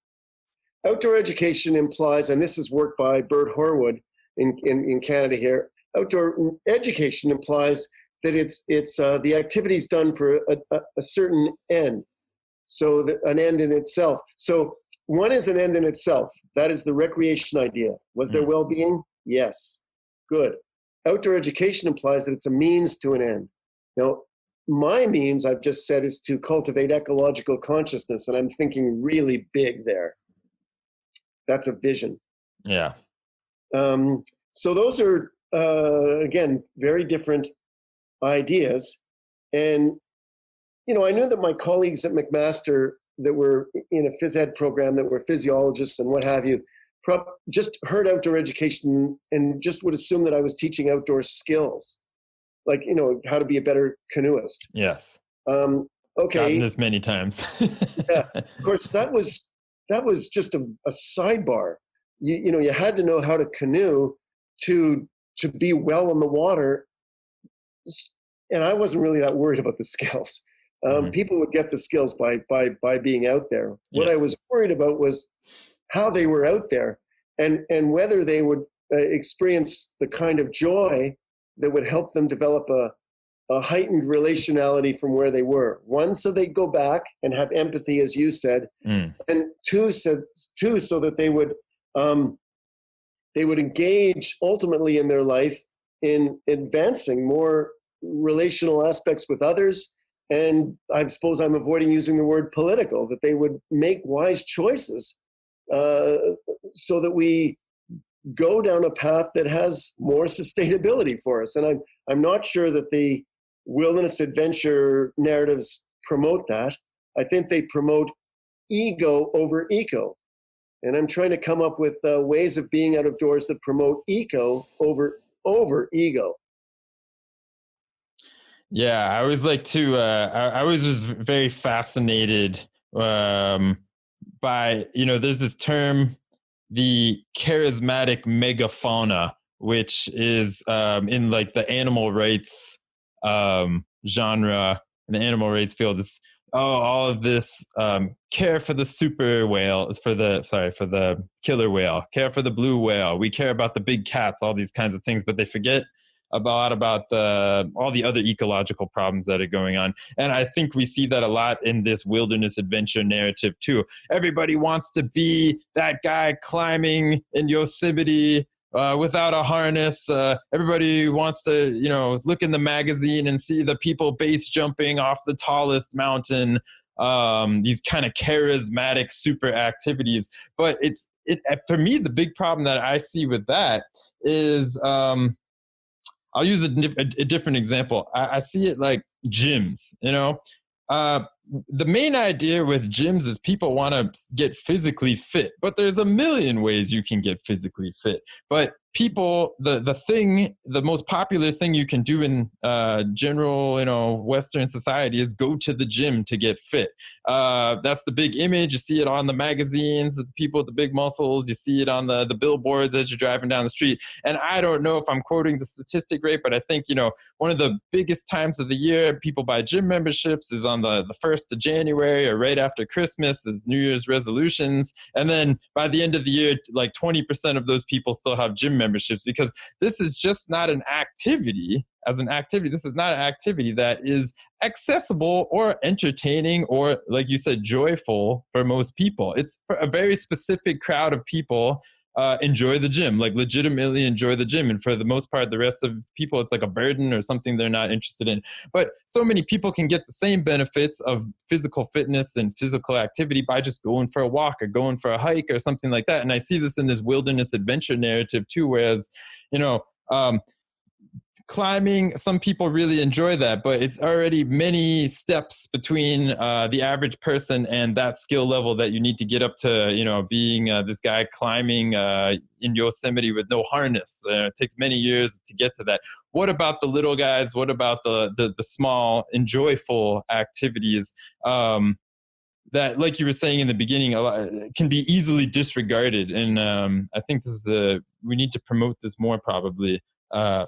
Outdoor education implies, and this is work by Bert Horwood in Canada here, outdoor education implies that it's the activity's done for a certain end, so an end in itself. So one is an end in itself. That is the recreation idea. Was there well-being? Yes. Good. Outdoor education implies that it's a means to an end. Now, my means, I've just said, is to cultivate ecological consciousness, and I'm thinking really big there. That's a vision. Yeah. So those are, again, very different ideas. And, I knew that my colleagues at McMaster that were in a phys ed program, that were physiologists and what have you, just heard outdoor education and just would assume that I was teaching outdoor skills, like, how to be a better canoeist. Yes. Okay. Gotten this many times. Yeah. Of course, that was just a sidebar. You had to know how to canoe to be well on the water. And I wasn't really that worried about the skills. People would get the skills by being out there. What I was worried about was how they were out there and whether they would experience the kind of joy that would help them develop a heightened relationality from where they were. One, so they'd go back and have empathy, as you said, and two, so that they would engage ultimately in their life in advancing more relational aspects with others. And I suppose I'm avoiding using the word political, that they would make wise choices so that we go down a path that has more sustainability for us. And I'm not sure that the wilderness adventure narratives promote that. I think they promote ego over eco. And I'm trying to come up with ways of being out of doors that promote eco over ego. Yeah, I always like to, I always was very fascinated by, there's this term, the charismatic megafauna, which is in like the animal rights genre, in the animal rights field. It's all of this care for the super whale, for the killer whale, care for the blue whale. We care about the big cats, all these kinds of things, but they forget about all the other ecological problems that are going on. And I think we see that a lot in this wilderness adventure narrative too. Everybody wants to be that guy climbing in Yosemite without a harness. Everybody wants to, look in the magazine and see the people base jumping off the tallest mountain. These kind of charismatic super activities. But for me, the big problem that I see with that is, I'll use a different example. I see it like gyms, the main idea with gyms is people want to get physically fit, but there's a million ways you can get physically fit. But people, the most popular thing you can do in general, Western society is go to the gym to get fit. That's the big image. You see it on the magazines, the people with the big muscles. You see it on the billboards as you're driving down the street. And I don't know if I'm quoting the statistic right, but I think, one of the biggest times of the year people buy gym memberships is on the 1st of January or right after Christmas, is New Year's resolutions. And then by the end of the year, like 20% of those people still have gym memberships, because this is just not an activity. As an activity, this is not an activity that is accessible or entertaining or, like you said, joyful for most people. It's for a very specific crowd of people enjoy the gym, like legitimately enjoy the gym. And for the most part, the rest of people, it's like a burden or something they're not interested in. But so many people can get the same benefits of physical fitness and physical activity by just going for a walk or going for a hike or something like that. And I see this in this wilderness adventure narrative too, whereas, climbing, some people really enjoy that, but it's already many steps between the average person and that skill level that you need to get up to, being this guy climbing in Yosemite with no harness. It takes many years to get to that. What about the little guys? What about the small, enjoyable activities that, like you were saying in the beginning, can be easily disregarded? And I think we need to promote this more, probably.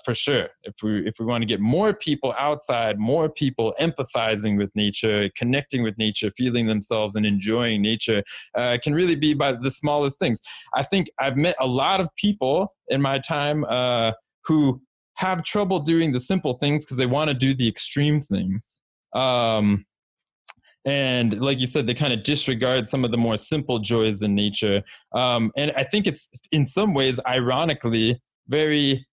For sure. If we want to get more people outside, more people empathizing with nature, connecting with nature, feeling themselves and enjoying nature, it can really be by the smallest things. I think I've met a lot of people in my time who have trouble doing the simple things because they want to do the extreme things. And like you said, they kind of disregard some of the more simple joys in nature. And I think it's in some ways, ironically, very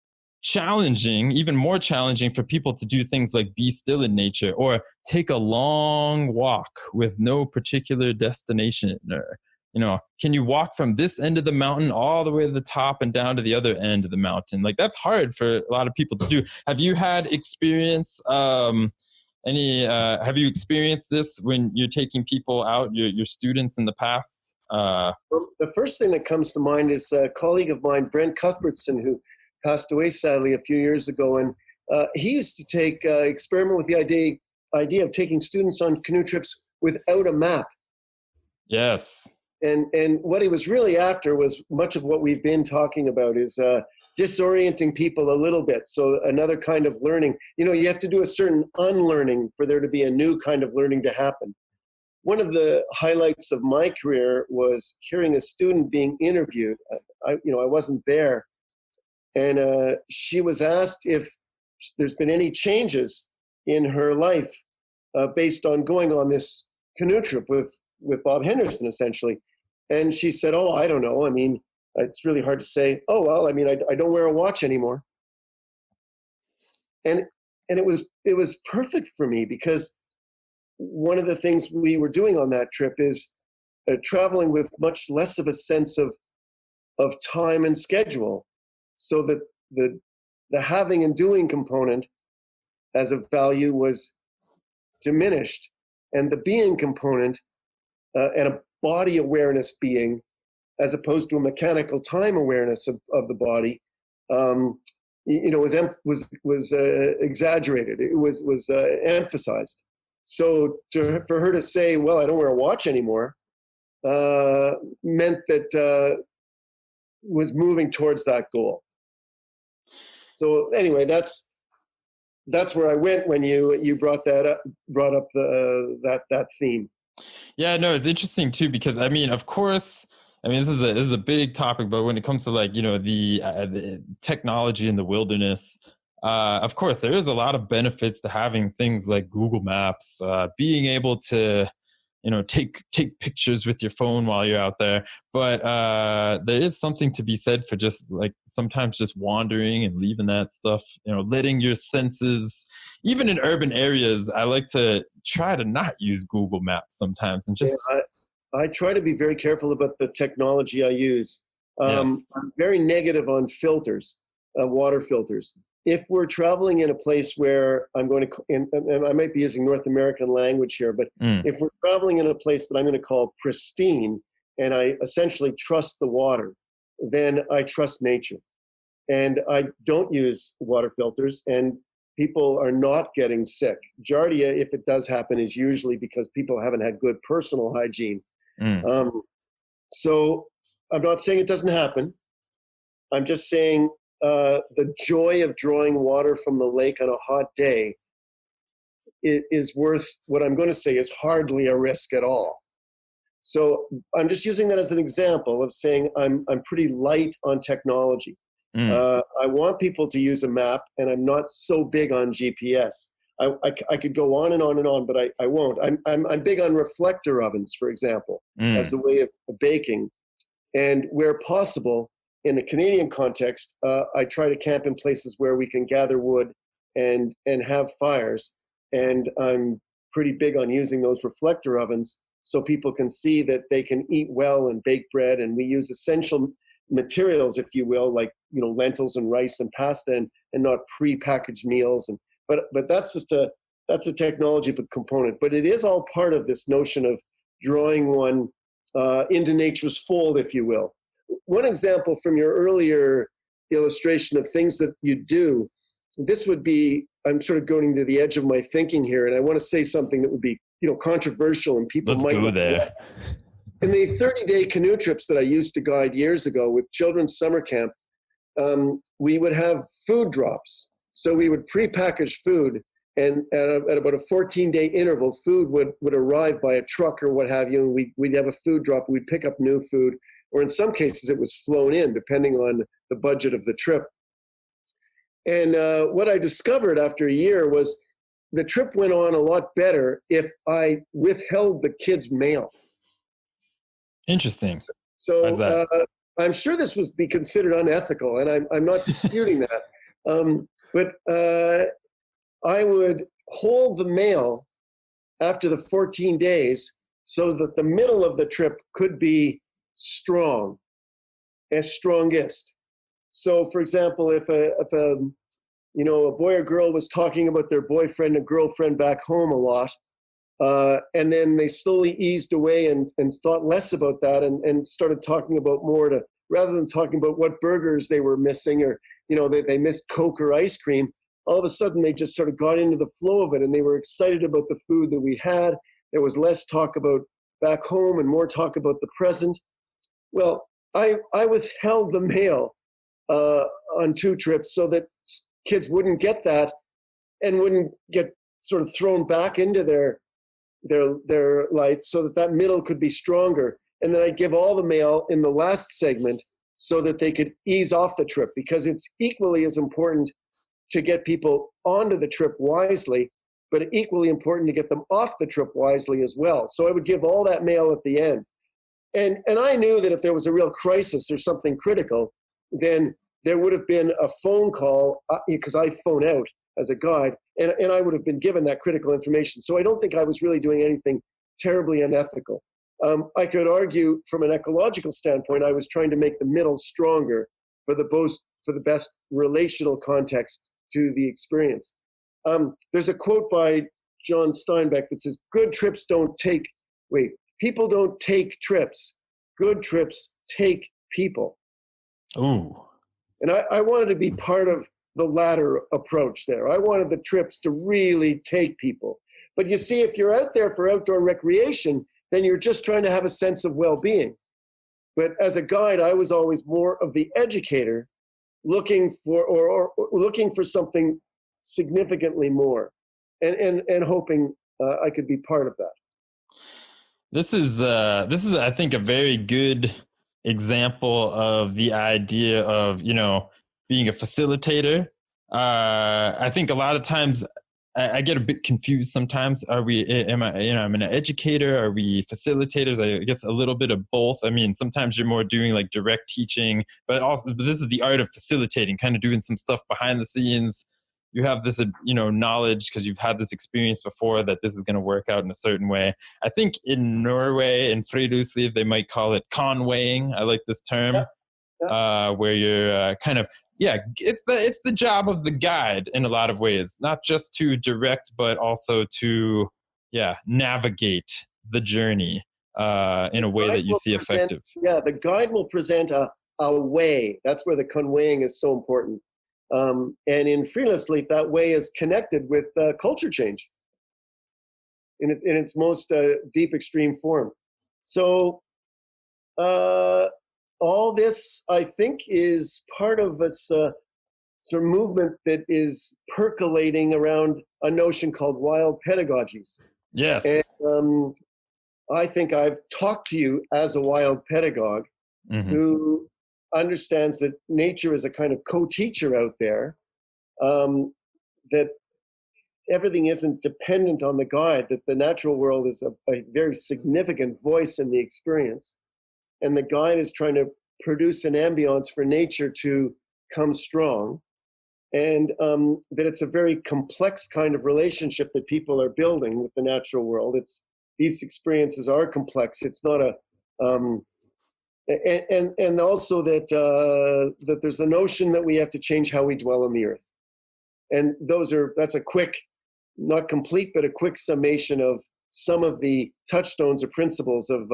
challenging, even more challenging for people to do things like be still in nature or take a long walk with no particular destination. Or, can you walk from this end of the mountain all the way to the top and down to the other end of the mountain? Like, that's hard for a lot of people to do. Have you had experience, have you experienced this when you're taking people out, your students in the past? Well, the first thing that comes to mind is a colleague of mine, Brent Cuthbertson, who passed away sadly a few years ago. And he used to experiment with the idea of taking students on canoe trips without a map. Yes. And what he was really after was much of what we've been talking about, is disorienting people a little bit. So another kind of learning, you have to do a certain unlearning for there to be a new kind of learning to happen. One of the highlights of my career was hearing a student being interviewed. I wasn't there. And she was asked if there's been any changes in her life based on going on this canoe trip with Bob Henderson, essentially. And she said, "Oh, I don't know. I mean, it's really hard to say. Oh, well, I mean, I don't wear a watch anymore." And it was perfect for me, because one of the things we were doing on that trip is traveling with much less of a sense of time and schedule, so that the having and doing component as a value was diminished, and the being component and a body awareness being, as opposed to a mechanical time awareness of the body, was exaggerated. It was emphasized. So for her to say, "Well, I don't wear a watch anymore," meant that was moving towards that goal. So anyway, that's where I went when you brought up that theme. Yeah, no, it's interesting too, because of course, this is a big topic, but when it comes to the technology in the wilderness, of course, there is a lot of benefits to having things like Google Maps, being able to take pictures with your phone while you're out there. But there is something to be said for just sometimes just wandering and leaving that stuff, letting your senses, even in urban areas. I like to try to not use Google Maps sometimes and just... Yeah, I try to be very careful about the technology I use. Yes. I'm very negative on filters, water filters. if we're traveling in a place where I'm going to, and I might be using North American language here, but if we're traveling in a place that I'm going to call pristine, and I essentially trust the water, then I trust nature. And I don't use water filters, and people are not getting sick. Giardia, if it does happen, is usually because people haven't had good personal hygiene. So I'm not saying it doesn't happen. I'm just saying the joy of drawing water from the lake on a hot day is worth, what I'm going to say is hardly a risk at all. So I'm just using that as an example of saying I'm pretty light on technology. I want people to use a map, and I'm not so big on GPS. I could go on and on and on, but I won't. I'm big on reflector ovens, for example, as a way of baking. And where possible, in a Canadian context, I try to camp in places where we can gather wood and have fires. And I'm pretty big on using those reflector ovens so people can see that they can eat well and bake bread. And we use essential materials, if you will, like, you know, lentils and rice and pasta, and not pre-packaged meals. But that's a technology component. But it is all part of this notion of drawing one into nature's fold, if you will. One example from your earlier illustration of things that you do, this would be, I'm sort of going to the edge of my thinking here, and I want to say something that would be, you know, controversial, and people Let's might go not there. like. In the 30-day canoe trips that I used to guide years ago with children's summer camp, we would have food drops. So we would pre-package food, and at about a 14-day interval, food would arrive by a truck or what have you, and we'd have a food drop. We'd pick up new food, or in some cases it was flown in, depending on the budget of the trip. And what I discovered after a year was the trip went on a lot better if I withheld the kids' mail. Interesting. So I'm sure this would be considered unethical, and I'm not disputing that. But I would hold the mail after the 14 days so that the middle of the trip could be strong, as strongest. So, for example, if a boy or girl was talking about their boyfriend and girlfriend back home a lot, and then they slowly eased away and thought less about that and started talking about more, to rather than talking about what burgers they were missing, or, you know, they missed Coke or ice cream. All of a sudden they just sort of got into the flow of it, and they were excited about the food that we had. There was less talk about back home and more talk about the present. Well, I withheld the mail on 2 trips so that kids wouldn't get that and wouldn't get sort of thrown back into their life, so that middle could be stronger. And then I'd give all the mail in the last segment so that they could ease off the trip, because it's equally as important to get people onto the trip wisely, but equally important to get them off the trip wisely as well. So I would give all that mail at the end. And I knew that if there was a real crisis or something critical, then there would have been a phone call, because I phone out as a guide, and I would have been given that critical information. So I don't think I was really doing anything terribly unethical. I could argue from an ecological standpoint, I was trying to make the middle stronger for the best relational context to the experience. There's a quote by John Steinbeck that says, people don't take trips. Good trips take people. Ooh. And I wanted to be part of the latter approach there. I wanted the trips to really take people. But you see, if you're out there for outdoor recreation, then you're just trying to have a sense of well-being. But as a guide, I was always more of the educator, looking for looking for something significantly more, and hoping I could be part of that. This is I think a very good example of the idea of, you know, being a facilitator. I think a lot of times I get a bit confused sometimes. I'm an educator? Are we facilitators? I guess a little bit of both. I mean, sometimes you're more doing like direct teaching, but this is the art of facilitating, kind of doing some stuff behind the scenes. You have this, knowledge because you've had this experience before that this is going to work out in a certain way. I think in Norway, in Friluftsliv, they might call it conwaying. I like this term, where you're kind of it's the job of the guide in a lot of ways, not just to direct, but also to navigate the journey in a way that you see effective. The guide will present a way. That's where the conveying is so important. And in Friluftsliv, that way is connected with culture change in its most deep, extreme form. So all this, I think, is part of this sort of movement that is percolating around a notion called wild pedagogies. Yes. And I think I've talked to you as a wild pedagogue who understands that nature is a kind of co-teacher out there, that everything isn't dependent on the guide, that the natural world is a very significant voice in the experience. And the guide is trying to produce an ambience for nature to come strong. And that it's a very complex kind of relationship that people are building with the natural world. These experiences are complex. It's not a, and also that there's a notion that we have to change how we dwell on the earth. And that's a quick, not complete, but a quick summation of some of the touchstones or principles of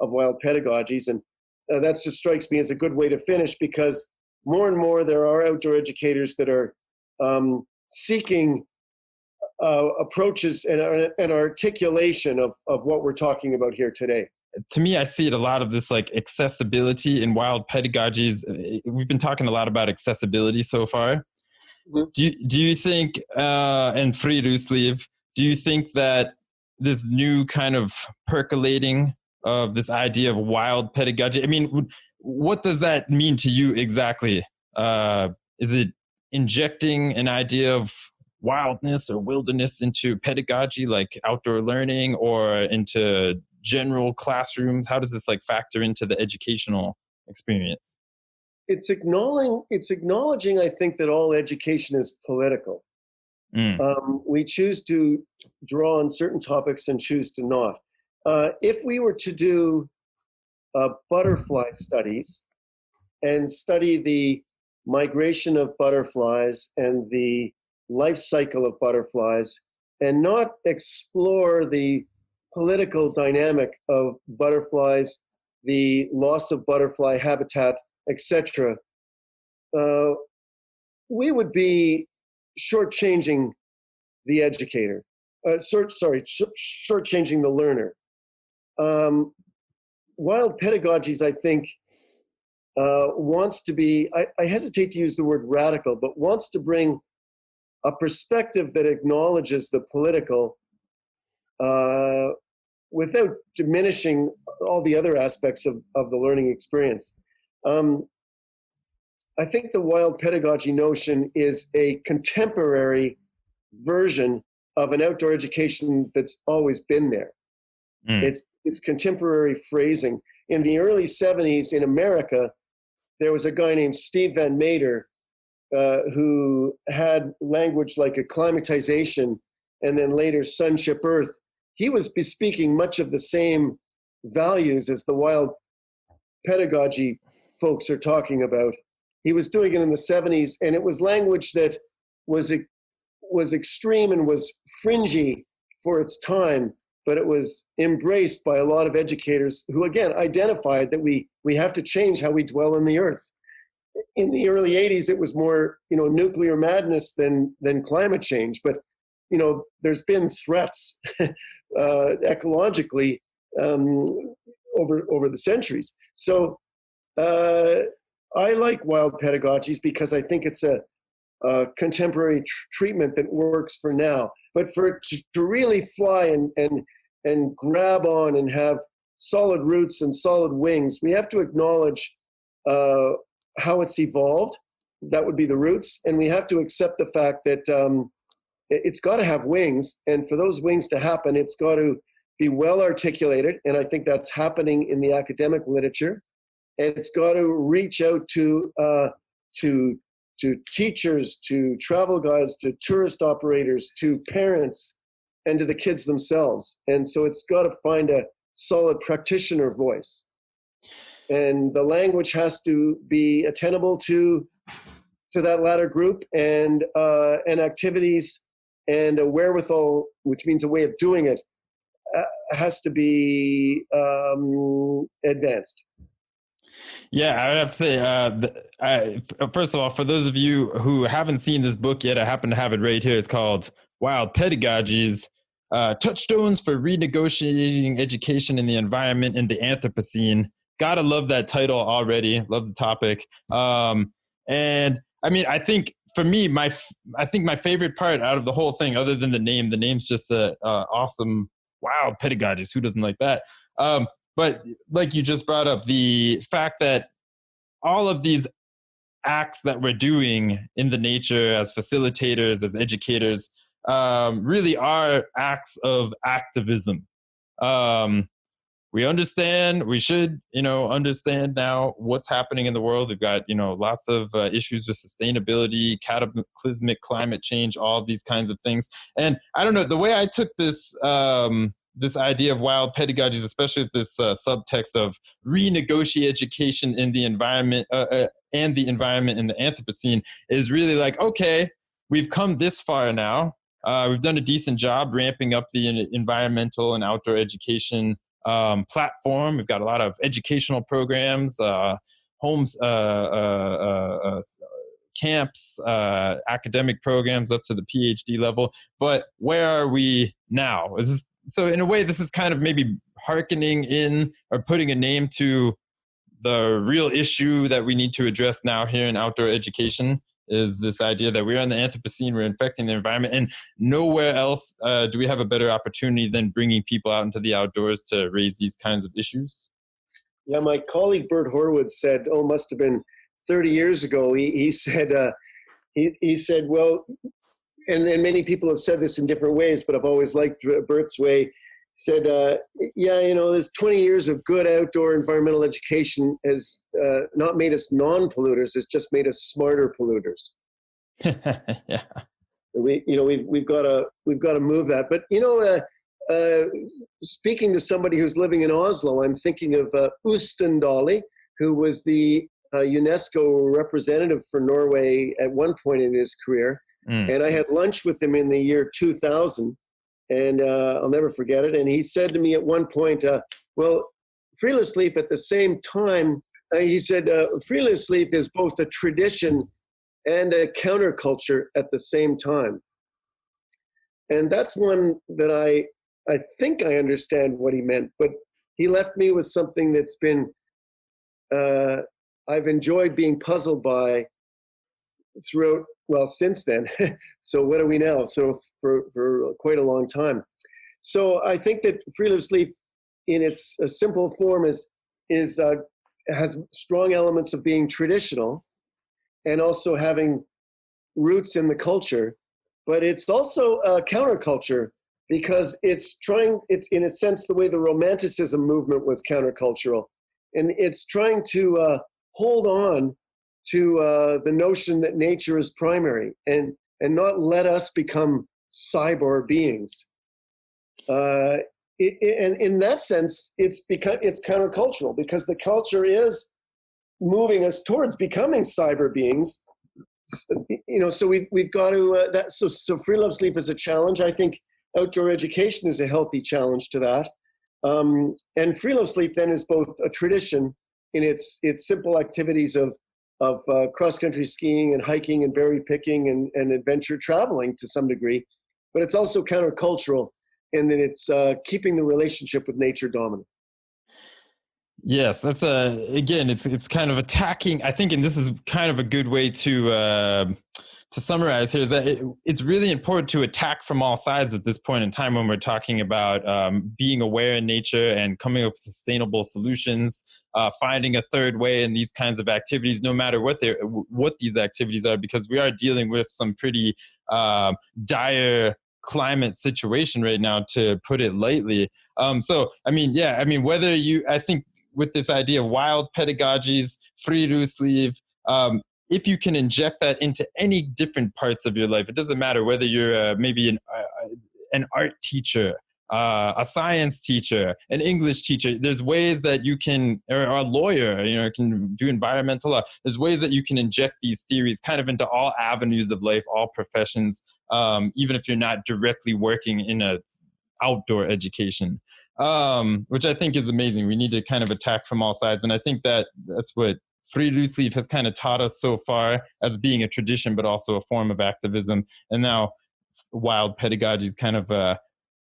wild pedagogies. And that just strikes me as a good way to finish, because more and more there are outdoor educators that are seeking approaches and articulation of what we're talking about here today. To me, I see it a lot of this like accessibility in wild pedagogies. We've been talking a lot about accessibility so far. Do you think, in Friluftsliv, do you think that this new kind of percolating of this idea of wild pedagogy, I mean, what does that mean to you exactly? Is it injecting an idea of wildness or wilderness into pedagogy, like outdoor learning, or into general classrooms? How does this like factor into the educational experience? It's acknowledging, I think, that all education is political. We choose to draw on certain topics and choose to not. If we were to do butterfly studies and study the migration of butterflies and the life cycle of butterflies, and not explore the political dynamic of butterflies, the loss of butterfly habitat, etc., we would be shortchanging the educator, shortchanging the learner. Wild pedagogies, I think, wants to be, I hesitate to use the word radical, but wants to bring a perspective that acknowledges the political without diminishing all the other aspects of the learning experience. I think the wild pedagogy notion is a contemporary version of an outdoor education that's always been there. It's contemporary phrasing. In the early 70s in America, there was a guy named Steve Van Meter who had language like acclimatization and then later sonship earth. He was bespeaking much of the same values as the wild pedagogy folks are talking about. He was doing it in the 70s, and it was language that was extreme and was fringy for its time, but it was embraced by a lot of educators who, again, identified that we have to change how we dwell on the earth. In the early 80s, it was more, nuclear madness than climate change, but there's been threats ecologically over the centuries. So I like wild pedagogies because I think it's a contemporary treatment that works for now. But for it to really fly and grab on and have solid roots and solid wings, we have to acknowledge how it's evolved. That would be the roots. And we have to accept the fact that it's got to have wings. And for those wings to happen, it's got to be well articulated. And I think that's happening in the academic literature. And it's got to reach out to teachers, to travel guides, to tourist operators, to parents, and to the kids themselves. And so it's got to find a solid practitioner voice. And the language has to be attainable to to that latter group, and activities and a wherewithal, which means a way of doing it, has to be advanced. Yeah, I would have to say, first of all, for those of you who haven't seen this book yet, I happen to have it right here. It's called Wild Pedagogies, Touchstones for Renegotiating Education in the Environment in the Anthropocene. Gotta love that title already. Love the topic. And I mean, I think for me, my favorite part out of the whole thing, other than the name's just a awesome, wild pedagogies. Who doesn't like that? But like you just brought up, the fact that all of these acts that we're doing in the nature as facilitators, as educators, really are acts of activism. We understand, we should, understand now what's happening in the world. We've got, lots of issues with sustainability, cataclysmic climate change, all of these kinds of things. And I don't know, the way I took this, this idea of wild pedagogies, especially with this subtext of renegotiate education in the environment and the environment in the Anthropocene, is really like, okay, we've come this far now. We've done a decent job ramping up the environmental and outdoor education platform. We've got a lot of educational programs, homes, camps, academic programs up to the PhD level. But where are we now? So in a way, this is kind of maybe hearkening in or putting a name to the real issue that we need to address now here in outdoor education, is this idea that we're in the Anthropocene, we're infecting the environment, and nowhere else do we have a better opportunity than bringing people out into the outdoors to raise these kinds of issues. Yeah, my colleague Bert Horwood said, must have been 30 years ago, he said, well, and many people have said this in different ways, but I've always liked Bert's way. He said, there's 20 years of good outdoor environmental education has not made us non-polluters, it's just made us smarter polluters. Yeah. We've got to move that. But speaking to somebody who's living in Oslo, I'm thinking of Ustendali, who was the UNESCO representative for Norway at one point in his career. And I had lunch with him in the year 2000, and I'll never forget it. And he said to me at one point, Friluftsliv at the same time, he said, Friluftsliv is both a tradition and a counterculture at the same time. And that's one that I think I understand what he meant, but he left me with something that's been, I've enjoyed being puzzled by throughout, since then. So what are we now? So for quite a long time. So I think that Friluftsliv in its simple form has strong elements of being traditional and also having roots in the culture, but it's also a counterculture because it's in a sense the way the Romanticism movement was countercultural. And it's trying to hold on to the notion that nature is primary and not let us become cyborg beings. And in that sense, it's countercultural because the culture is moving us towards becoming cyber beings. So we've got to so Friluftsliv is a challenge. I think outdoor education is a healthy challenge to that. And Friluftsliv then is both a tradition in its simple activities of cross-country skiing and hiking and berry picking and adventure traveling to some degree, but it's also countercultural in that it's keeping the relationship with nature dominant. Yes, that's again, it's kind of attacking, I think, and this is kind of a good way to summarize here, is that it's really important to attack from all sides at this point in time when we're talking about being aware in nature and coming up with sustainable solutions, finding a third way in these kinds of activities, no matter what these activities are, because we are dealing with some pretty dire climate situation right now, to put it lightly. I think with this idea of wild pedagogies, Friluftsliv, if you can inject that into any different parts of your life, it doesn't matter whether you're maybe an art teacher, a science teacher, an English teacher. There's ways that you can, or a lawyer, can do environmental law. There's ways that you can inject these theories kind of into all avenues of life, all professions, even if you're not directly working in a outdoor education, which I think is amazing. We need to kind of attack from all sides. And I think that's what Friluftsliv has kind of taught us so far, as being a tradition, but also a form of activism. And now wild pedagogy is kind of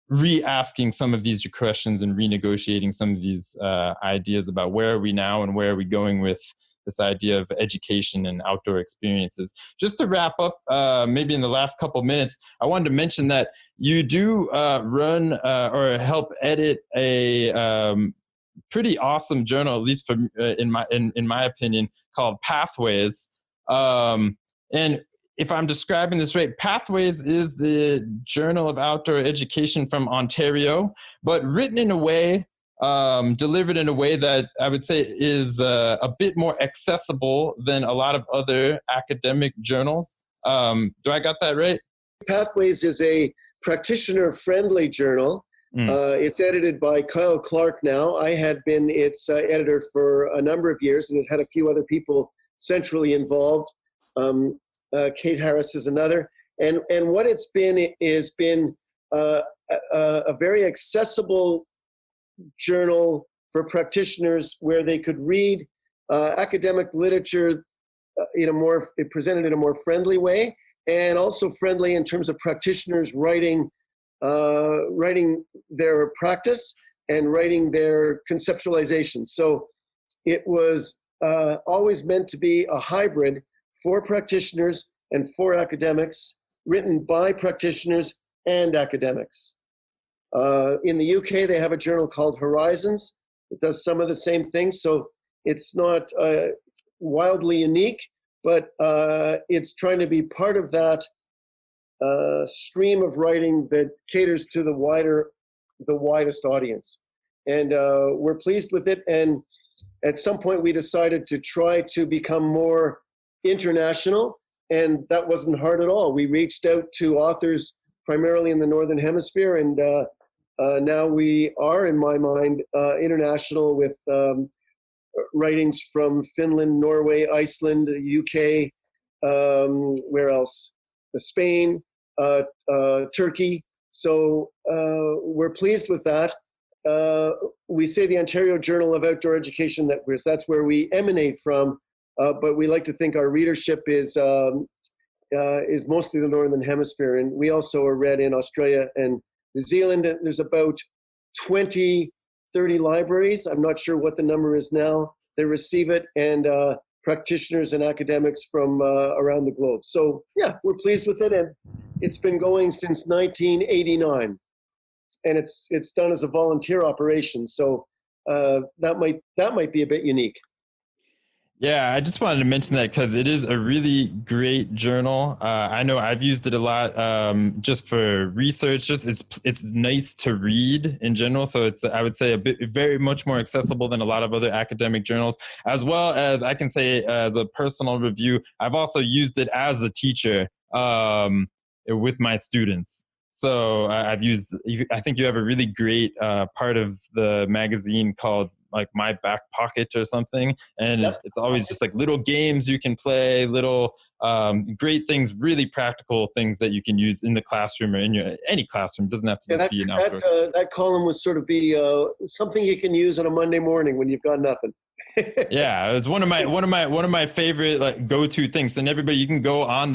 re-asking some of these questions and renegotiating some of these ideas about where are we now and where are we going with this idea of education and outdoor experiences. Just to wrap up, maybe in the last couple minutes, I wanted to mention that you do run or help edit a pretty awesome journal, at least for in my opinion, called Pathways. And if I'm describing this right, Pathways is the Journal of Outdoor Education from Ontario, but written in a way, delivered in a way that I would say is a bit more accessible than a lot of other academic journals. Do I got that right? Pathways is a practitioner-friendly journal. It's edited by Kyle Clark now. I had been its editor for a number of years, and it had a few other people centrally involved. Kate Harris is another. And what it's been is a very accessible journal for practitioners where they could read academic literature presented in a more friendly way, and also friendly in terms of practitioners writing their practice and writing their conceptualization. So it was always meant to be a hybrid for practitioners and for academics, written by practitioners and academics. In the UK, they have a journal called Horizons. It does some of the same things. So it's not wildly unique, but it's trying to be part of that stream of writing that caters to the widest audience. And we're pleased with it. And at some point we decided to try to become more international, and that wasn't hard at all. We reached out to authors primarily in the Northern Hemisphere, and now we are, in my mind, international with writings from Finland, Norway, Iceland, UK, where else? Spain, Turkey. So we're pleased with that. We say the Ontario Journal of Outdoor Education, that's where we emanate from, but we like to think our readership is mostly the Northern Hemisphere. And we also are read in Australia and New Zealand. There's about 20, 30 libraries. I'm not sure what the number is now. They receive it, and practitioners and academics from around the globe. So yeah, we're pleased with it. And it's been going since 1989. And it's done as a volunteer operation. So that might be a bit unique. Yeah, I just wanted to mention that because it is a really great journal. I know I've used it a lot just for research. Just it's nice to read in general. So it's, I would say, very much more accessible than a lot of other academic journals. As well as I can say, as a personal review, I've also used it as a teacher with my students. So I think you have a really great part of the magazine called like My Back Pocket or something. And yep. It's always just like little games you can play, little great things, really practical things that you can use in the classroom or in any classroom. It doesn't have to just be an outdoor. That column was sort of be something you can use on a Monday morning when you've got nothing. Yeah, it was one of my favorite like go-to things. And everybody, you can go on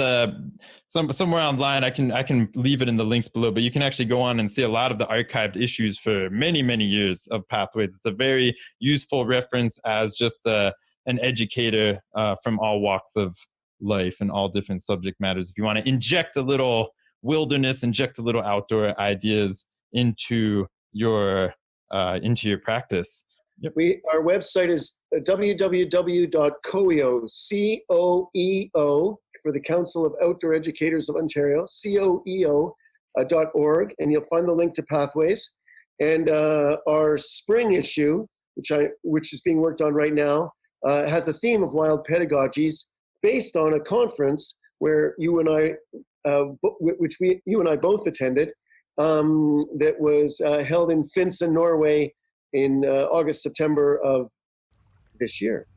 somewhere online. I can leave it in the links below, but you can actually go on and see a lot of the archived issues for many years of Pathways. It's a very useful reference as just an educator from all walks of life and all different subject matters. If you want to inject a little wilderness, inject a little outdoor ideas into your practice. Yep. Our website is www.coeo, C-O-E-O, for the Council of Outdoor Educators of Ontario, coeo.org, and you'll find the link to Pathways. And our spring issue, which is being worked on right now, has a theme of wild pedagogies based on a conference where you and I both attended, that was held in Finse, Norway in August, September of this year.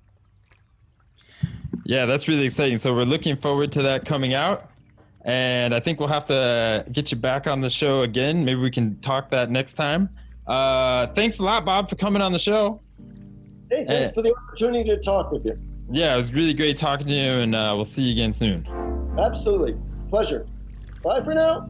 Yeah, that's really exciting. So we're looking forward to that coming out. And I think we'll have to get you back on the show again. Maybe we can talk that next time. Thanks a lot, Bob, for coming on the show. Hey, thanks for the opportunity to talk with you. Yeah, it was really great talking to you, and we'll see you again soon. Absolutely. Pleasure. Bye for now.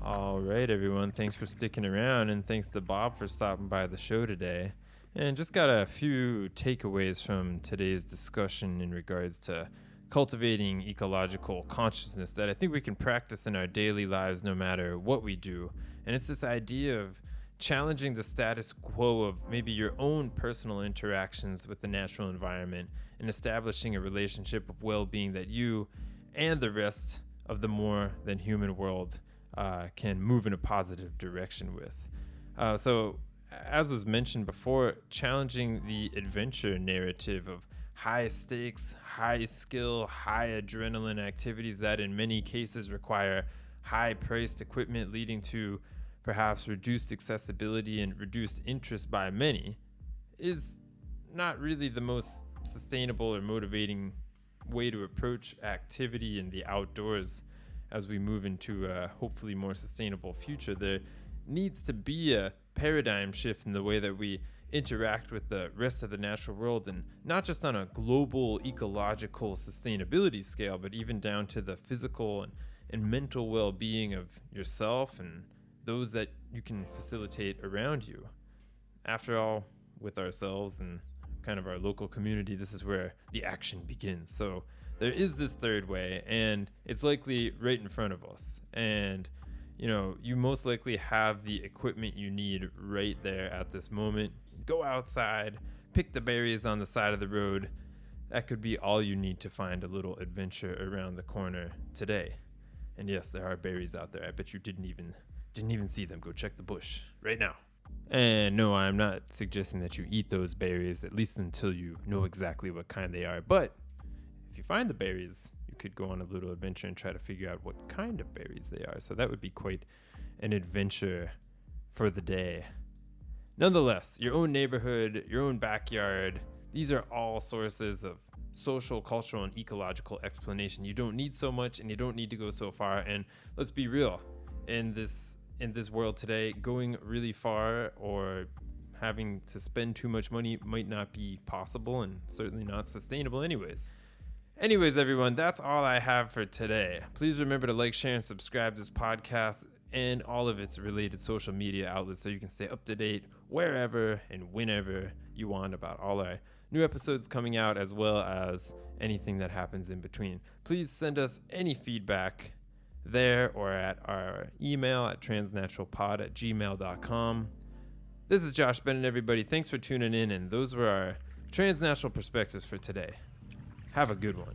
All right, everyone. Thanks for sticking around, and thanks to Bob for stopping by the show today. And just got a few takeaways from today's discussion in regards to cultivating ecological consciousness that I think we can practice in our daily lives no matter what we do. And it's this idea of challenging the status quo of maybe your own personal interactions with the natural environment and establishing a relationship of well-being that you and the rest of the more than human world can move in a positive direction with. So, as was mentioned before, challenging the adventure narrative of high stakes, high skill, high adrenaline activities that in many cases require high priced equipment, leading to perhaps reduced accessibility and reduced interest by many, is not really the most sustainable or motivating way to approach activity in the outdoors. As we move into a hopefully more sustainable future, there needs to be a paradigm shift in the way that we interact with the rest of the natural world, and not just on a global ecological sustainability scale, but even down to the physical and mental well-being of yourself and those that you can facilitate around you. After all, with ourselves and kind of our local community, this is where the action begins. So there is this third way, and it's likely right in front of us. And, you know, you most likely have the equipment you need right there at this moment. Go outside, pick the berries on the side of the road. That could be all you need to find a little adventure around the corner today. And yes, there are berries out there. I bet you didn't even see them. Go check the bush right now. And no, I'm not suggesting that you eat those berries, at least until you know exactly what kind they are. But if you find the berries, you could go on a little adventure and try to figure out what kind of berries they are. So that would be quite an adventure for the day. Nonetheless, your own neighborhood, your own backyard, these are all sources of social, cultural, and ecological explanation. You don't need so much, and you don't need to go so far. And let's be real, in this world today, going really far or having to spend too much money might not be possible, and certainly not sustainable Anyways, everyone, that's all I have for today. Please remember to like, share, and subscribe to this podcast and all of its related social media outlets so you can stay up to date wherever and whenever you want about all our new episodes coming out, as well as anything that happens in between. Please send us any feedback there or at our email at transnaturalpod@gmail.com. This is Josh Bennett, everybody. Thanks for tuning in, and those were our transnational perspectives for today. Have a good one.